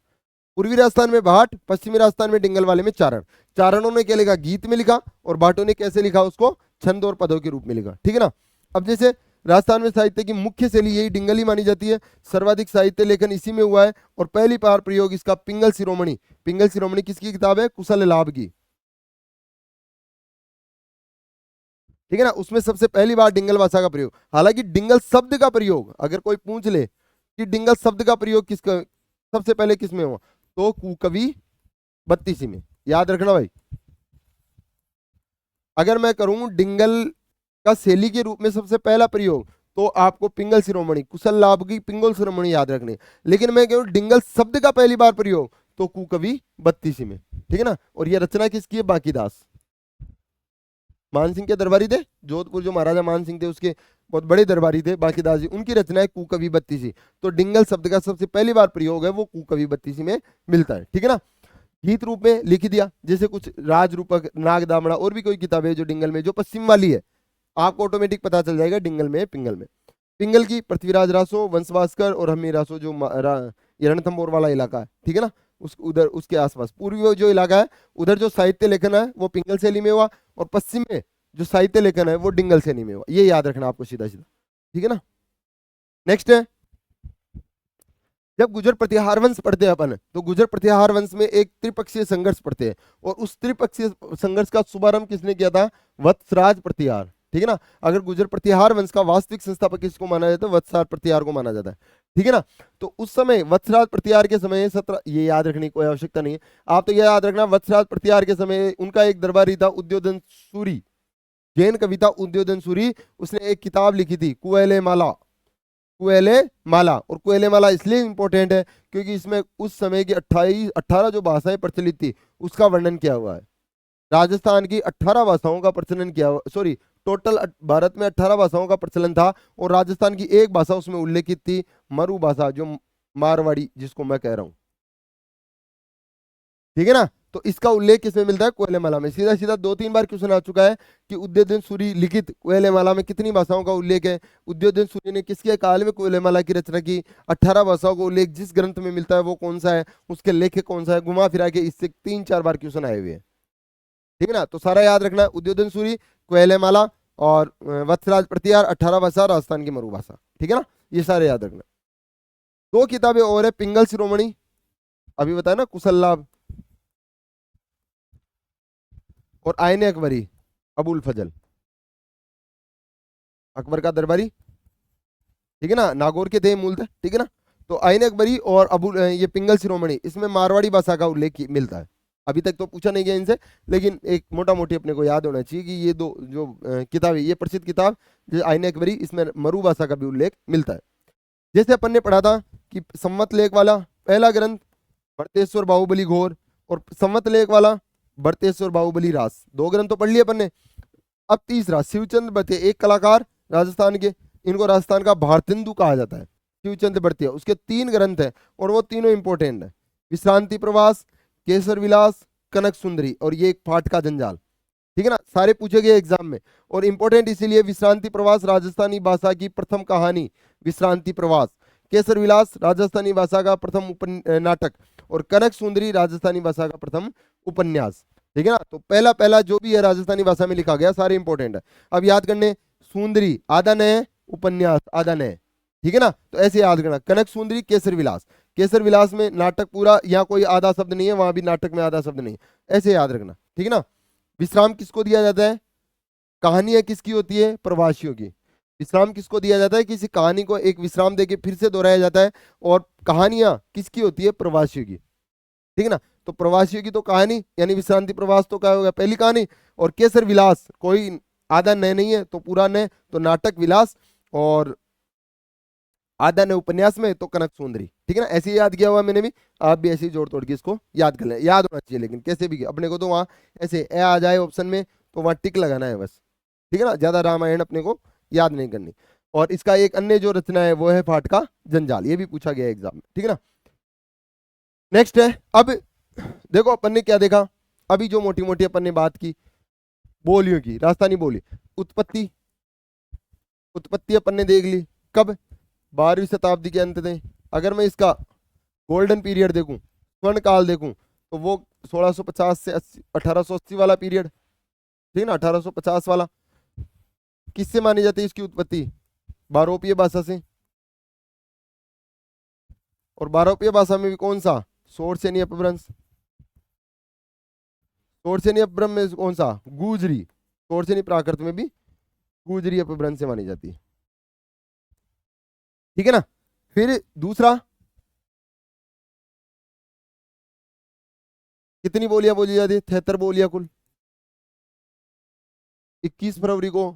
पूर्वी राजस्थान में भाट, पश्चिमी राजस्थान में डिंगल वाले में चारण। चारणों ने क्या लिखा? गीत में लिखा, और भाटों ने कैसे लिखा? उसको छंद और पदों के रूप में लिखा, ठीक है ना। अब जैसे राजस्थान में साहित्य की मुख्य शैली यही डिंगली मानी जाती है। सर्वाधिक साहित्य लेखन इसी में हुआ है और पहली बार प्रयोग इसका पिंगल शिरोमणि। पिंगल शिरोमणि किसकी किताब है? कुशल लाभ की, ठीक है ना। उसमें सबसे पहली बार डिंगल भाषा का प्रयोग। हालांकि डिंगल शब्द का प्रयोग अगर कोई पूछ ले कि डिंगल शब्द का प्रयोग किसका सबसे पहले किस में हुआ, तो कुकवि बत्तीसी में। याद रखना भाई, अगर मैं करूं डिंगल का शैली के रूप में सबसे पहला प्रयोग, तो आपको पिंगल शिरोमणि कुशल लाभ की पिंगल शिरोमणि याद रखनी। लेकिन मैं कहूं डिंगल शब्द का पहली बार प्रयोग, तो कुकवि बत्तीसी में, ठीक है ना। और यह रचना किसकी है? बांकीदास, मान सिंह के दरबारी थे, जोधपुर जो महाराजा मान सिंह थे उसके बहुत बड़े दरबारी थे बांकीदास जी, उनकी रचना है कुकवि बत्तीसी। तो डिंगल शब्द का सबसे पहली बार प्रयोग है वो कुकवि बत्तीसी में मिलता है, ठीक है ना। गीत रूप में लिख दिया, जैसे कुछ राज रूपक, नाग दामड़ा, और भी कोई किताब है जो डिंगल में, जो पश्चिम वाली है, आपको ऑटोमेटिक पता चल जाएगा डिंगल में पिंगल में। पिंगल की पृथ्वीराज रासो, वंशवास्कर और हमी रासो, जो ये रणथंभौर वाला इलाका है, ठीक है ना, उस उधर उसके आसपास पूर्वी जो इलाका है, उधर जो साहित्य लेखन है वो पिंगल शैली में हुआ, और पश्चिम में जो साहित्य लेखन है वो डिंगल शैली में हुआ। ये याद रखना आपको सीधा सीधा, ठीक है ना। नेक्स्ट है, जब गुर्जर प्रतिहार वंश पढ़ते हैं अपन, तो गुर्जर प्रतिहार वंश में एक त्रिपक्षीय संघर्ष पढ़ते हैं, और उस त्रिपक्षीय संघर्ष का शुभारंभ किसने किया था? वत्सराज प्रतिहार, ठीक है ना। अगर गुर्जर प्रतिहार वंश का वास्तविक संस्थापक किसको माना जाता है? वत्सराज प्रतिहार को माना जाता है, ठीक है ना। तो उस समय वत्सराज प्रतिहार के समय 17, ये याद रखने की कोई आवश्यकता नहीं है, आप तो ये याद रखना, वत्सराज प्रतिहार के समय उनका एक दरबारी था उद्योधन सूरी, जैन कविता उद्योधन सूरी, उसने एक किताब लिखी थी कुएले माला। कुएले माला, और कुएले माला इसलिए इंपॉर्टेंट है क्योंकि इसमें उस समय की 18 जो भाषाएं प्रचलित थी उसका वर्णन किया हुआ है। राजस्थान की 18 भाषाओं का प्रचलन किया हुआ, सॉरी, टोटल भारत में 18 भाषाओं का प्रचलन था, और राजस्थान की एक भाषा उसमें उल्लेखित थी, मरु भाषा, जो मारवाड़ी जिसको मैं कह रहा हूं, ठीक है ना। तो इसका उल्लेख किसमें मिलता है? कोयलेमाला में। सीधा सीधा 2-3 बार क्वेश्चन आ चुका है कि उद्योधन सूरी लिखित कोयलेमाला में कितनी भाषाओं का उल्लेख है, उद्योधन सूरी ने किसके काल में कोयलेमाला की रचना की, 18 भाषाओं का उल्लेख जिस ग्रंथ में मिलता है वो कौन सा है, उसके लेखक कौन सा है, घुमा फिरा के इससे 3-4 बार क्वेश्चन आए हुए हैं, ठीक है ना। तो सारा याद रखना, उद्योधन सूरी, कोयलेमाला और वत्सराज प्रतिहार, 18 भाषा, राजस्थान की मरु भाषा, ठीक है ना, ये सारे याद रखना। 2 किताबें और है, पिंगल शिरोमणि अभी बताया ना, कुशल लाभ, और आयने अकबरी, अबुल फजल, अकबर का दरबारी, ठीक है ना, नागौर के थे मूलतः, ठीक है ना। तो आयने अकबरी और अबुल ये पिंगल शिरोमणि, इसमें मारवाड़ी भाषा का उल्लेख मिलता है। अभी तक तो पूछा नहीं गया इनसे, लेकिन एक मोटा मोटी अपने को याद होना चाहिए कि ये दो जो किताब है, ये प्रसिद्ध किताब जो आयने अकबरी, इसमें मरु भाषा का भी उल्लेख मिलता है। जैसे अपन ने पढ़ा था कि सम्मत लेख वाला पहला ग्रंथ भरतेश्वर बाहुबली घोर, और सम्मत लेख वाला भरतेश्वर बाहुबली रास, 2 ग्रंथ तो पढ़ लिए अपन ने। अब तीसरा शिवचंद्र बतिया, एक कलाकार राजस्थान के, इनको राजस्थान का भारतेंदु कहा जाता है, शिवचंद्र बतिया, उसके 3 ग्रंथ हैं और वो तीनों इंपॉर्टेंट है, विश्रांति प्रवास, केसर विलास, कनक सुंदरी, और ये एक पाठ का जंजाल, ठीक है ना, सारे पूछे गए एग्जाम में। और इंपॉर्टेंट इसीलिए, विश्रांति प्रवास राजस्थानी भाषा की प्रथम कहानी विश्रांति प्रवास, केसर विलास राजस्थानी भाषा का प्रथम नाटक, और कनक सुंदरी राजस्थानी भाषा का प्रथम उपन्यास, ठीक है ना। तो पहला पहला जो भी है राजस्थानी भाषा में लिखा गया, सारे इंपॉर्टेंट है। अब याद करने, सुंदरी आधा नए, उपन्यास आधा नए, ठीक है ना। तो ऐसे याद करना, कनक सुंदरी, केसर विलास, केसर विलास में नाटक पूरा, यहाँ कोई आधा शब्द नहीं है, वहां भी नाटक में आधा शब्द नहीं है, ऐसे याद रखना, ठीक है ना। विश्राम किसको दिया जाता है? कहानियां किसकी होती है? प्रवासियों की। विश्राम किसको दिया जाता है? किसी कहानी को एक विश्राम देके फिर से दोहराया जाता है, और कहानियां किसकी होती है? प्रवासियों की, ठीक है ना। तो प्रवासियों की तो कहानी यानी विश्रांति प्रवास तो क्या होगा? पहली कहानी। और केसर विलास कोई आधा नए नहीं है तो पूरा नए, तो नाटक विलास, और आधा नए उपन्यास में तो कनक सुंदरी, ठीक है ना। ऐसे ही याद किया हुआ मैंने भी, आप भी ऐसे ही जोड़ तोड़ के इसको याद कर लें, याद होना चाहिए, लेकिन कैसे भी अपने को तो वहाँ ऐसे ए आ जाए ऑप्शन में तो वहाँ टिक लगाना है बस, ठीक है ना, ज्यादा रामायण अपने को याद नहीं करनी। और इसका एक अन्य जो रचना है वो है पाठ का जंजाल, ये भी पूछा गया एग्जाम में, ठीक है ना। नेक्स्ट है, अब देखो अपन ने क्या देखा, अभी जो मोटी मोटी अपन ने बात की बोलियों की, राजस्थानी बोली, उत्पत्ति, उत्पत्ति अपन ने देख ली कब? 12वीं शताब्दी के अंत में। अगर मैं इसका गोल्डन पीरियड देखूं, स्वर्ण काल देखूं, तो वो 1650 से 1880 वाला पीरियड, ठीक है ना, 1850 वाला। किससे मानी जाती है इसकी उत्पत्ति? बारोपीय भाषा से। और बारोपीय भाषा में भी कौन सा, शोरसेनी अपभ्रंश। शोरसेनी अपभ्रंश में कौन सा, गुजरी। शोरसेनी प्राकृत में भी गुजरी अपभ्रंश से मानी जाती है, ठीक है ना। फिर दूसरा, कितनी बोलियां बोली जाती है, 73 बोलियां कुल। 21 फरवरी को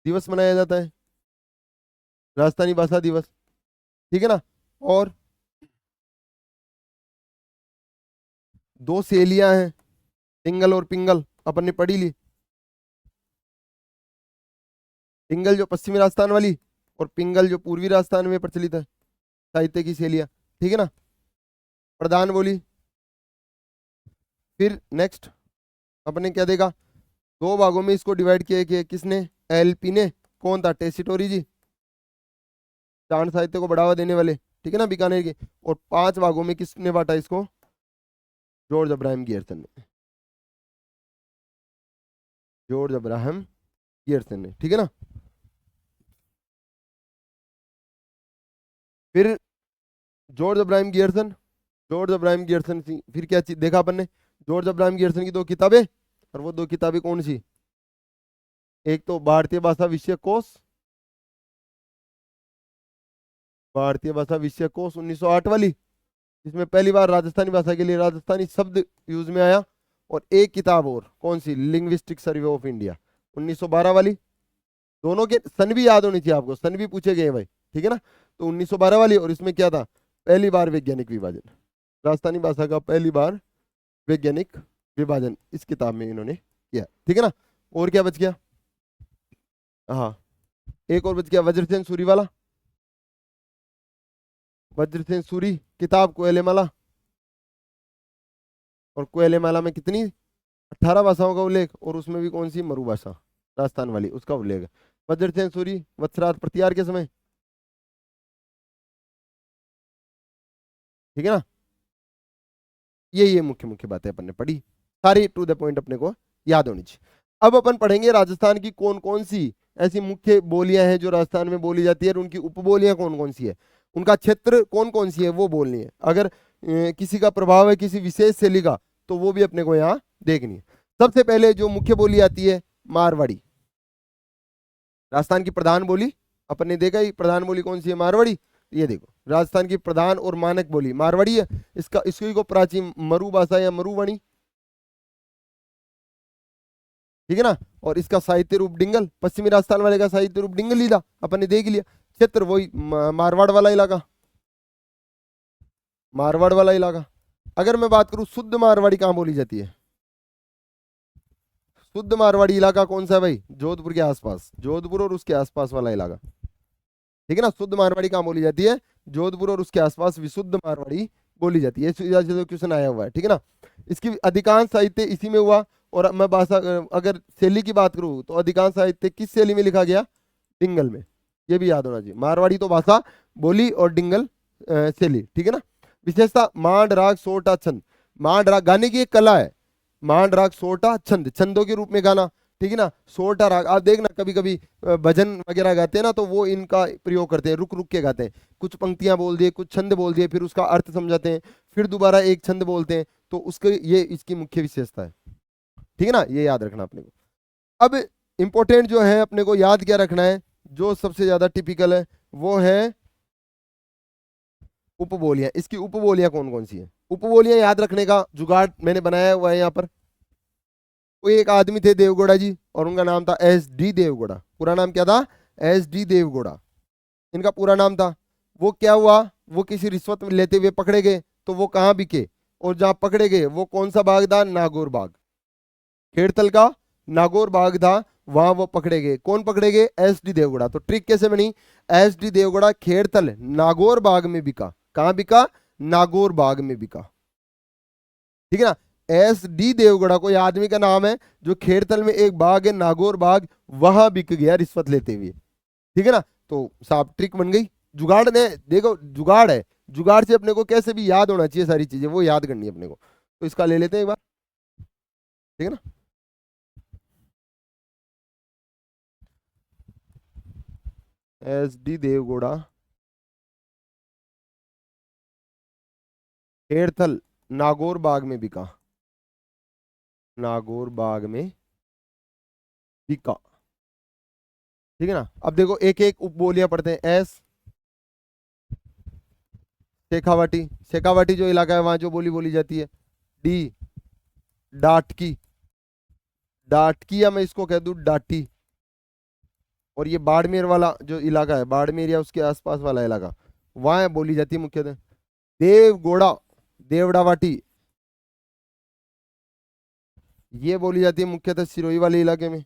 दिवस मनाया जाता है, राजस्थानी भाषा दिवस, ठीक है ना। और 2 शैलियां हैं, टिंगल और पिंगल, अपन ने पढ़ी ली। टिंगल जो पश्चिमी राजस्थान वाली, और पिंगल जो पूर्वी राजस्थान में प्रचलित है, साहित्य की शैलियां, ठीक है ना। प्रधान बोली। फिर नेक्स्ट अपने क्या देखा, 2 भागों में इसको डिवाइड किया कि किसने, एलपी ने। कौन था, टेसिटोरी जी, चांद साहित्य को बढ़ावा देने वाले, ठीक है ना, बीकानेर के। और 5 भागों में किसने बांटा इसको, जॉर्ज अब्राहम गियर्सन ने, जॉर्ज अब्राहम गियर्सन ने, ठीक है ना। फिर George Abraham Gierson, George Abraham Gierson फिर क्या चीज देखा अपन ने, जॉर्ज अब्राहम गियर्सन की 2 किताबें, और वो 2 किताबें कौन सी, एक तो भारतीय भाषा विषय कोश, भारतीय भाषा विषय कोश 1908 वाली, जिसमें पहली बार राजस्थानी भाषा के लिए राजस्थानी शब्द यूज में आया। और एक किताब और कौन सी, लिंग्विस्टिक सर्वे ऑफ इंडिया 1912 वाली। दोनों के सन भी याद होनी चाहिए आपको, सन भी पूछे गए भाई, ठीक है ना। तो 1912 वाली, और इसमें क्या था, पहली बार वैज्ञानिक विभाजन, राजस्थानी भाषा का पहली बार वैज्ञानिक विभाजन इस किताब में इन्होंने किया, ठीक है ना। और क्या बच गया, हाँ एक और बच गया, वज्रसेन सूरी वाला, वज्रसेन सूरी किताब कोयलेमाला। और कोयलेमाला में कितनी, 18 भाषाओं का उल्लेख, और उसमें भी कौन सी, मरु भाषा राजस्थान वाली, उसका उल्लेख है। वज्रसेन सूरी वत्सराज प्रतिहार के समय, ठीक है ना। ये मुख्य मुख्य बातें अपन ने पढ़ी, सारी टू द पॉइंट अपने को याद होनी चाहिए। अब अपन पढ़ेंगे राजस्थान की कौन कौन सी ऐसी मुख्य बोलियां हैं जो राजस्थान में बोली जाती है, और उनकी उपबोलियां कौन कौन सी है, उनका क्षेत्र कौन कौन सी है वो बोलनी है। अगर किसी का प्रभाव है किसी विशेष शैली का, तो वो भी अपने को यहाँ देखनी है। सबसे पहले जो मुख्य बोली आती है, मारवाड़ी, राजस्थान की प्रधान बोली। अपन ने देखा ही प्रधान बोली कौन सी है, मारवाड़ी। ये देखो, राजस्थान की प्रधान और मानक बोली मारवाड़ी है। इसका इसको को प्राचीन मरु भाषा या मरुवाणी, ठीक है ना। और इसका साहित्य रूप डिंगल, पश्चिमी राजस्थान वाले का साहित्य रूप डिंगल ही था, अपन ने देख लिया। क्षेत्र वही मारवाड़ वाला इलाका, मारवाड़ वाला इलाका। अगर मैं बात करूं शुद्ध मारवाड़ी कहाँ बोली जाती है, शुद्ध मारवाड़ी इलाका कौन सा है भाई, जोधपुर के आसपास, जोधपुर और उसके आसपास वाला इलाका, ठीक है ना। शुद्ध मारवाड़ी कहाँ बोली जाती है, जोधपुर और उसके आसपास विशुद्ध मारवाड़ी बोली जाती है। क्वेश्चन आया हुआ है, ठीक है ना। इसकी अधिकांश साहित्य इसी में हुआ। और मैं भाषा अगर शैली की बात करूं, तो अधिकांश साहित्य किस शैली में लिखा गया, डिंगल में। ये भी याद होना चाहिए, मारवाड़ी तो भाषा बोली और डिंगल शैली, ठीक है ना। विशेषता, मांड राग सोटा छंद, मांड राग गाने की एक कला है, मांड राग सोटा छंद, छंदों के रूप में गाना, ठीक है ना। सोटा राग आप देखना, कभी कभी भजन वगैरह गाते हैं ना, तो वो इनका प्रयोग करते हैं, रुक रुक के गाते हैं, कुछ पंक्तियां बोल दिए, कुछ छंद बोल दिए, फिर उसका अर्थ समझाते हैं, फिर दोबारा एक छंद बोलते हैं। तो उसके ये इसकी मुख्य विशेषता है, ठीक है ना। ये याद रखना अपने को। अब इंपॉर्टेंट जो है अपने को याद क्या रखना है, जो सबसे ज्यादा टिपिकल है वो है उपबोलियां। इसकी उपबोलियां कौन कौन सी है, उपबोलियां याद रखने का जुगाड़ मैंने बनाया हुआ है यहाँ पर। कोई एक आदमी थे देवगौड़ा जी, और उनका नाम था SD देवगौड़ा। पूरा नाम क्या था, SD देवगौड़ा इनका पूरा नाम था। वो क्या हुआ, वो किसी रिश्वत में लेते हुए पकड़े गए, तो वो कहाँ बिके, और जहां पकड़े गए वो कौन सा बाग था, नागौर बाग, खेड़तल का नागौर बाग था, वहां वो पकड़े गए। कौन पकड़े गए, SD देवगौड़ा। तो ट्रिक कैसे बनी, SD देवगौड़ा खेड़तल नागौर बाग में बिका, कहां बिका, नागौर बाग में बिका, ठीक है ना। SD देवगौड़ा कोई आदमी का नाम है, जो खेड़तल में एक बाग है नागौर बाग, वहां बिक गया रिश्वत लेते हुए, ठीक है ना। तो साहब ट्रिक बन गई, जुगाड़ ने देखो, जुगाड़ है, जुगाड़ से अपने को कैसे भी याद होना चाहिए सारी चीजें, वो याद करनी है अपने को। तो इसका ले लेते हैं एक बार, ठीक है ना। SD देवगौड़ा, खेड़थल नागौर बाग में बिका, नागौर बाग में बिका। ठीक है ना। अब देखो एक एक उपबोलियां पढ़ते हैं। एस शेखावाटी, शेखावाटी जो इलाका है वहां जो बोली बोली जाती है। डी डाटकी, डाटकी या मैं इसको कह दूं डाटी। और ये बाड़मेर वाला जो इलाका है, बाड़मेर या उसके आसपास वाला इलाका, वहां बोली जाती है मुख्यतः देवगौड़ा, देवड़ावाटी, ये बोली जाती है मुख्यतः सिरोही वाले इलाके में।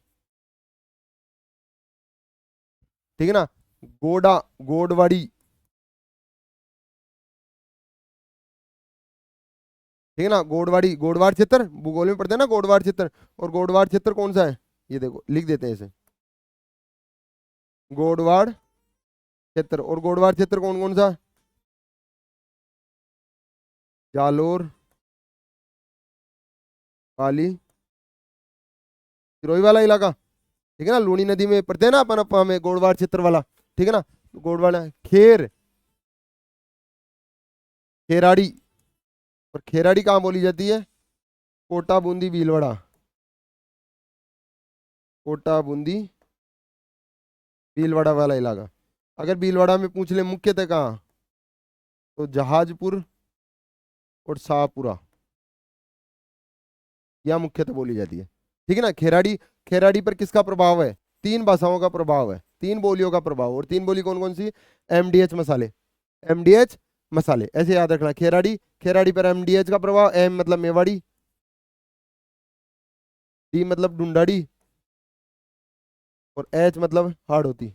ठीक है ना। गोडा, गोडवाड़ी, ठीक है ना। गोडवाड़ी, गोडवाड़ क्षेत्र भूगोल में पढ़ते हैं ना, गोडवाड़ क्षेत्र। और गोडवाड़ क्षेत्र कौन सा है, ये देखो लिख देते हैं इसे, गोडवाड़ क्षेत्र। और गोडवाड़ क्षेत्र कौन कौन सा, जालोर, पाली, सिरोही वाला इलाका। ठीक है ना। लूनी नदी में पढ़ते हैं ना अपन हमें गोडवाड़ क्षेत्र वाला। ठीक है ना। तो गोडवाड़ खेर, खेराड़ी। और खेराड़ी कहाँ बोली जाती है, कोटा बूंदी भीलवाड़ा, कोटा बूंदी भीलवाड़ा वाला इलाका। अगर भीलवाड़ा में पूछ ले मुख्यतः कहाँ, तो जहाजपुर और शाहपुरा, यह मुख्यतः बोली जाती है। ठीक है ना। खेराड़ी, खेराड़ी पर किसका प्रभाव है, तीन भाषाओं का प्रभाव है, तीन बोलियों का प्रभाव। और तीन बोली कौन कौन सी, MDH मसाले, MDH मसाले, ऐसे याद रखना। खेराड़ी, खेराड़ी पर MDH का प्रभाव, M मतलब मेवाड़ी, D मतलब ढूंढाड़ी, और H मतलब हाड़ौती।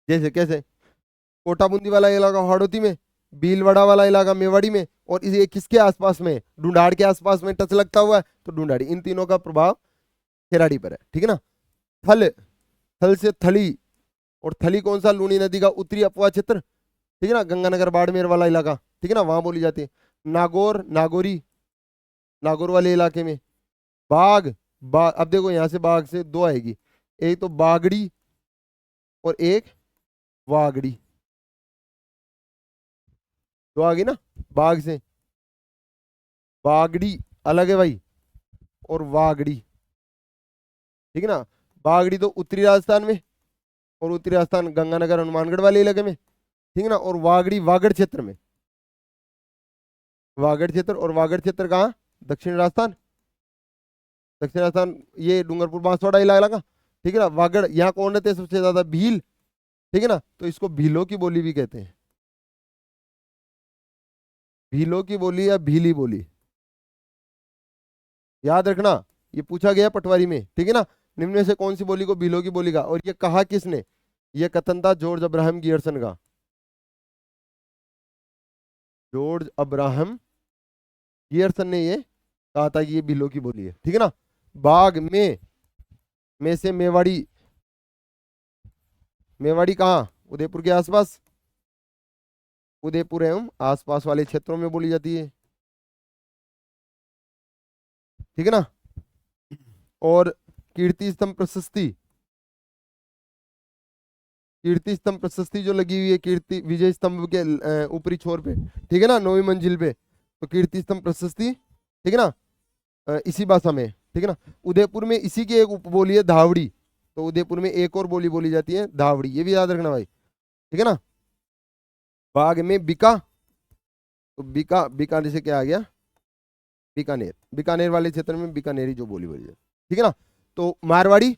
जैसे कैसे, कोटा बूंदी वाला इलाका हाड़ौती में, भीलवाड़ा वाला इलाका मेवाड़ी में, और इसे किसके आसपास में, ढूंढाड़ के आसपास में टच लगता हुआ है तो ढूंढाड़ी। इन तीनों का प्रभाव खेराड़ी पर है। ठीक है ना। थल, थल से थली। और थली कौन सा, लूनी नदी का उत्तरी अपवा क्षेत्र। ठीक है ना। गंगानगर बाड़मेर वाला इलाका। ठीक है ना, वहां बोली जाती है। नागौर, नागौरी, नागौर वाले इलाके में। बाग, बाग, अब देखो यहां से बाग से दो आएगी, एक तो बागड़ी और एक वागड़ी, दो आ गई ना। बाग से बागड़ी अलग है भाई, और वागड़ी। ठीक है ना। बागड़ी तो उत्तरी राजस्थान में, और उत्तरी राजस्थान गंगानगर हनुमानगढ़ वाले इलाके में। ठीक है ना। और वागड़ी वागड़ क्षेत्र में, वागड़ क्षेत्र। और वागड़ क्षेत्र कहाँ, दक्षिण राजस्थान, दक्षिण राजस्थान, ये डूंगरपुर बांसवाड़ा इलाका। ठीक है ना। वागड़, यहाँ कौन रहते हैं सबसे ज्यादा, भील। ठीक है ना। तो इसको भीलों की बोली भी कहते हैं, भीलों की बोली या भीली बोली, याद रखना। ये पूछा गया पटवारी में। ठीक है ना। निम्न में से कौन सी बोली को भीलों की बोली का, और ये कहा किसने, ये कथन था जॉर्ज अब्राहम गियर्सन का, जॉर्ज अब्राहम गियर्सन ने ये कहा था कि ये भीलों की बोली है। ठीक है ना। बाग में से मेवाड़ी, मेवाड़ी कहाँ, उदयपुर के आसपास, उदयपुर एवं आसपास वाले क्षेत्रों में बोली जाती है। ठीक है ना। और कीर्ति स्तंभ प्रशस्ति, कीर्ति स्तंभ प्रशस्ति जो लगी हुई है कीर्ति विजय स्तंभ के ऊपरी छोर पे, ठीक है ना, 9वीं मंजिल पे, तो कीर्ति स्तंभ प्रशस्ति। ठीक है ना। इसी भाषा में। ठीक है ना। उदयपुर में इसी की एक उपबोली है धावड़ी, तो उदयपुर में एक और बोली बोली जाती है धावड़ी, ये भी याद रखना भाई। ठीक है ना। बाग में बिका, तो बिका, बीकानेर से क्या आ गया, बीकानेर, बीकानेर वाले क्षेत्र में बीकानेरी जो बोली बोली है। ठीक है ना। तो मारवाड़ी,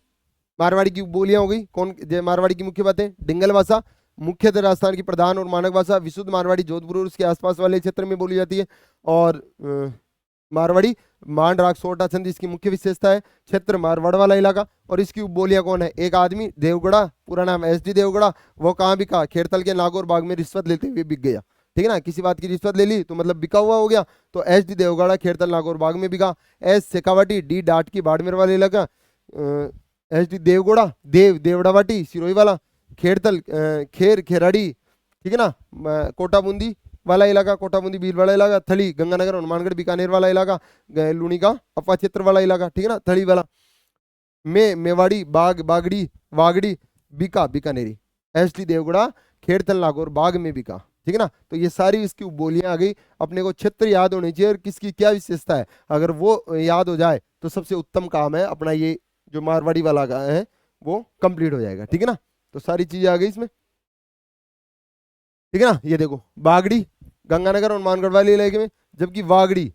मारवाड़ी की बोलियां हो गई कौन, जय मारवाड़ी की मुख्य बातें, डिंगल भाषा मुख्यतः राजस्थान की प्रधान और मानक भाषा, विशुद्ध मारवाड़ी जोधपुर और उसके आसपास वाले क्षेत्र में बोली जाती है। और मारवाड़ी मांड राग सोटा छंद इसकी मुख्य विशेषता है। क्षेत्र मारवाड़ वाला इलाका। और इसकी उपबोलियां कौन है, एक आदमी देवगढ़ा, पूरा नाम SD देवगढ़ा, वो कहाँ बिका, खेड़तल के नागौर बाग में रिश्वत लेते हुए बिक गया। ठीक है ना। किसी बात की रिश्वत ले ली तो मतलब बिका हुआ हो गया, तो SD देवगढ़ा खेड़तल नागौर बाग में बिका। S शेखावाटी, D डाट की बाड़मेर वाला इलाका, SD देवगौड़ा, देव देवड़ावाटी सिरोही वाला, खेड़तल खेर खेराड़ी। ठीक है ना। कोटा बूंदी वाला इलाका, कोटा बूंदी भीलवाड़ा इलाका, थली गंगानगर हनुमानगढ़ बीकानेर वाला इलाका, लूनी का अपवा क्षेत्र वाला इलाका। ठीक है ना। थली वाला मेवाड़ी, बाग, बागड़ी, वागड़ी, बीका, बीकानेरी, एसटी देवगढ़, खेड़तल, नागौर, बाग में बीका। ठीक है ना। तो ये सारी इसकी बोलियां आ गई। अपने को क्षेत्र याद होनी चाहिए और किसकी क्या विशेषता है, अगर वो याद हो जाए तो सबसे उत्तम काम है अपना। ये जो मारवाड़ी वाला है वो कंप्लीट हो जाएगा। ठीक है ना। तो सारी चीजें आ गई इसमें। ठीक है ना। ये देखो बागड़ी गंगानगर और मानगढ़ वाले इलाके में, जबकि वागड़ी,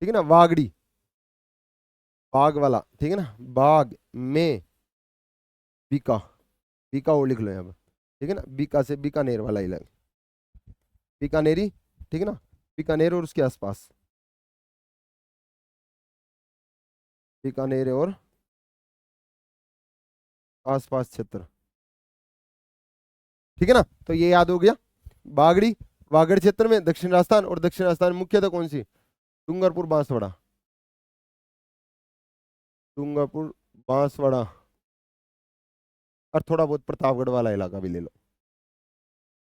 ठीक है ना, वागड़ी बाग वाला, ठीक है ना, बाग में बीका, बीका वो लिख लो यहाँ पर। ठीक है ना। बीका से बीकानेर वाला इलाका, बीकानेरी, ठीक है ना, बीकानेर और उसके आसपास, बीकानेर और आसपास क्षेत्र। ठीक है ना। तो ये याद हो गया। बागड़ी, वागड़ क्षेत्र में दक्षिण राजस्थान, और दक्षिण राजस्थान मुख्यतः कौन सी, डूंगरपुर, बांसवाड़ा, डूंगरपुर, बांसवाड़ा, और थोड़ा बहुत प्रतापगढ़ वाला इलाका भी ले लो।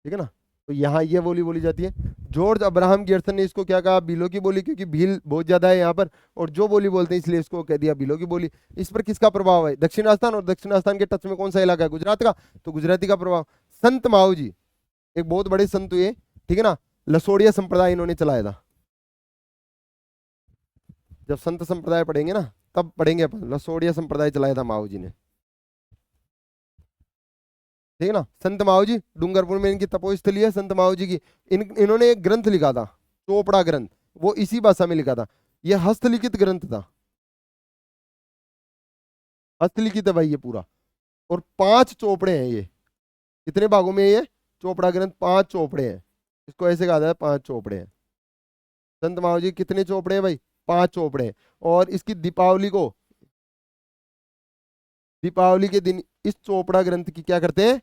ठीक है ना। तो यहाँ ये बोली बोली जाती है। जॉर्ज अब्राहम गियर्सन ने इसको क्या कहा, भीलों की बोली, क्योंकि भील बहुत ज्यादा है यहाँ पर, और जो बोली बोलते हैं इसलिए इसको कह दिया भीलों की बोली। इस पर किसका प्रभाव है, दक्षिण राजस्थान, और दक्षिण राजस्थान के टच में कौन सा इलाका है, गुजरात का, तो गुजराती का प्रभाव। संत माऊ जी एक बहुत बड़े संत हुए, ठीक है ना, लसोड़िया संप्रदाय इन्होंने चलाया था। जब संत संप्रदाय पढ़ेंगे ना तब पढ़ेंगे अपन, लसोड़िया संप्रदाय चलाया था माऊ जी ने। ठीक है ना। संत माऊ जी डूंगरपुर में इनकी तपोस्थली है, संत माऊ जी की। इन्होंने एक ग्रंथ लिखा था, चोपड़ा ग्रंथ, वो इसी भाषा में लिखा था। ये हस्तलिखित ग्रंथ था, हस्तलिखित है भाई ये पूरा, और 5 चोपड़े हैं ये। कितने भागों में है ये चोपड़ा ग्रंथ, 5 चोपड़े हैं। इसको ऐसे कहा जाता है 5 चोपड़े हैं। संत माऊ जी कितने चोपड़े हैं भाई, 5 चोपड़े हैं। और इसकी दीपावली को, दीपावली के दिन इस चोपड़ा ग्रंथ की क्या करते हैं,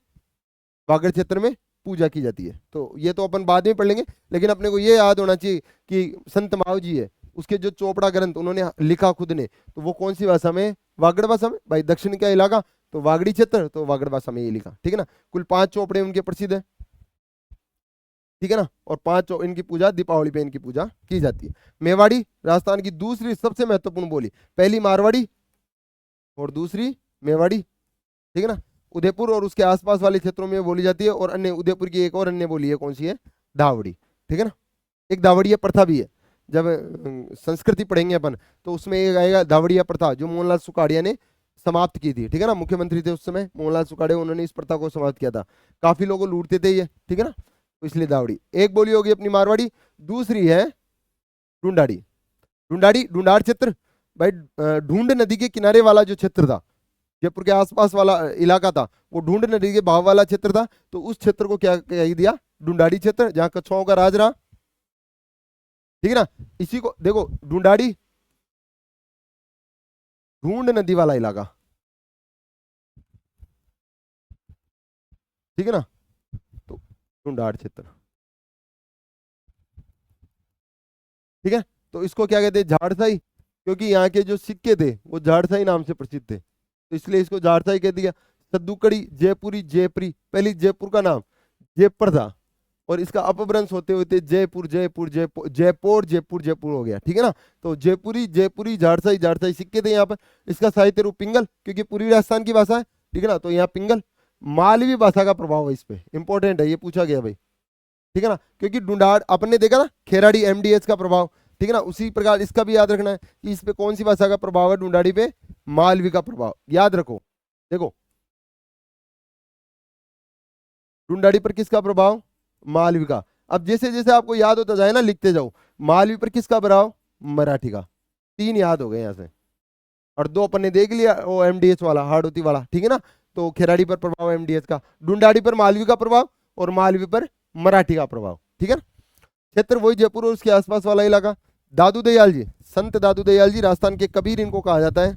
वागड़ क्षेत्र में पूजा की जाती है। तो ये तो अपन बाद में पढ़ लेंगे, लेकिन अपने को ये याद होना चाहिए कि संत माऊ जी है, उसके जो चोपड़ा ग्रंथ उन्होंने लिखा खुद ने, तो वो कौन सी भाषा में, वागड़ भाषा में। भाई दक्षिण का इलाका तो वागड़ी क्षेत्र, तो वागड़ भाषा में ये लिखा। ठीक है ना। कुल 5 चोपड़े उनके प्रसिद्ध है। ठीक है ना। और 5 इनकी पूजा, दीपावली पे इनकी पूजा की जाती है। मेवाड़ी राजस्थान की दूसरी सबसे महत्वपूर्ण बोली, पहली मारवाड़ी और दूसरी मेवाड़ी। ठीक है ना। उदयपुर और उसके आसपास वाले क्षेत्रों में बोली जाती है। और अन्य उदयपुर की एक और अन्य बोली है, कौन सी है, दावड़ी। ठीक है ना। एक दावड़िया प्रथा भी है। जब संस्कृति पढ़ेंगे अपन तो उसमें एक आएगा दावड़िया प्रथा, जो मोहनलाल सुखाड़िया ने समाप्त की थी। ठीक है ना। मुख्यमंत्री थे उस समय मोहनलाल सुखाड़िया, उन्होंने इस प्रथा को समाप्त किया था। काफी लोग लूटते थे ये। ठीक है ना। तो इसलिए दावड़ी एक बोली होगी अपनी मारवाड़ी। दूसरी है ढूंढाड़ी। ढूंढाड़ी, ढूंढाड़ क्षेत्र भाई, ढूंढ नदी के किनारे वाला जो क्षेत्र था, जयपुर के आसपास वाला इलाका था, वो ढूंढ नदी के भाव वाला क्षेत्र था। तो उस क्षेत्र को क्या कह दिया, ढूंढाड़ी क्षेत्र, जहां कछुओं का राज रहा। ठीक है ना। इसी को देखो, ढूंढाड़ी, ढूंढ नदी वाला इलाका। ठीक है ना। तो ढूंढाड़ क्षेत्र। ठीक है। तो इसको क्या कहते हैं, झाड़साई, क्योंकि यहाँ के जो सिक्के थे वो झाड़साई नाम से प्रसिद्ध थे, तो इसलिए इसको झाड़साई कह दिया। सद्दुकड़ी, जयपुरी, जयपुरी, पहले जयपुर का नाम जयपुर था, और इसका अपभ्रंश होते होते जयपुर, जयपुर, जयपुर, जयपुर, जयपुर, जयपुर हो गया। ठीक है ना। तो जयपुरी, जयपुरी, झाड़साई, झाड़साई सिक्के थे यहाँ पर। इसका साहित्य रूप पिंगल, क्योंकि पूरी राजस्थान की भाषा है। ठीक है ना। तो यहाँ पिंगल, मालवी भाषा का प्रभाव है इस पे, इंपॉर्टेंट है, ये पूछा गया भाई। ठीक है ना। क्योंकि ढूंढाड़ अपन ने देखा ना, खेराड़ी, एमडीएच का प्रभाव। ठीक है ना। उसी प्रकार इसका भी याद रखना है कि इस पे कौन सी भाषा का प्रभाव है, ढूंढाड़ी पे मालवी का प्रभाव, याद रखो। देखो ढूंढाड़ी पर किसका प्रभाव, मालवी का। अब जैसे जैसे आपको याद होता जाए ना, लिखते जाओ। मालवी पर किसका प्रभाव, मराठी का। 3 याद हो गए यहाँ से, और 2 अपन ने देख लिया, वो एमडीएच वाला, हाड़ौती वाला। ठीक है ना। तो खेराड़ी पर प्रभाव एमडीएच का, ढूंढाड़ी पर मालवी का प्रभाव, और मालवी पर मराठी का प्रभाव। ठीक है ना। क्षेत्र वही जयपुर और उसके आसपास वाला इलाका। दादू दयाल जी, संत दादू दयाल जी, राजस्थान के कबीर इनको कहा जाता है,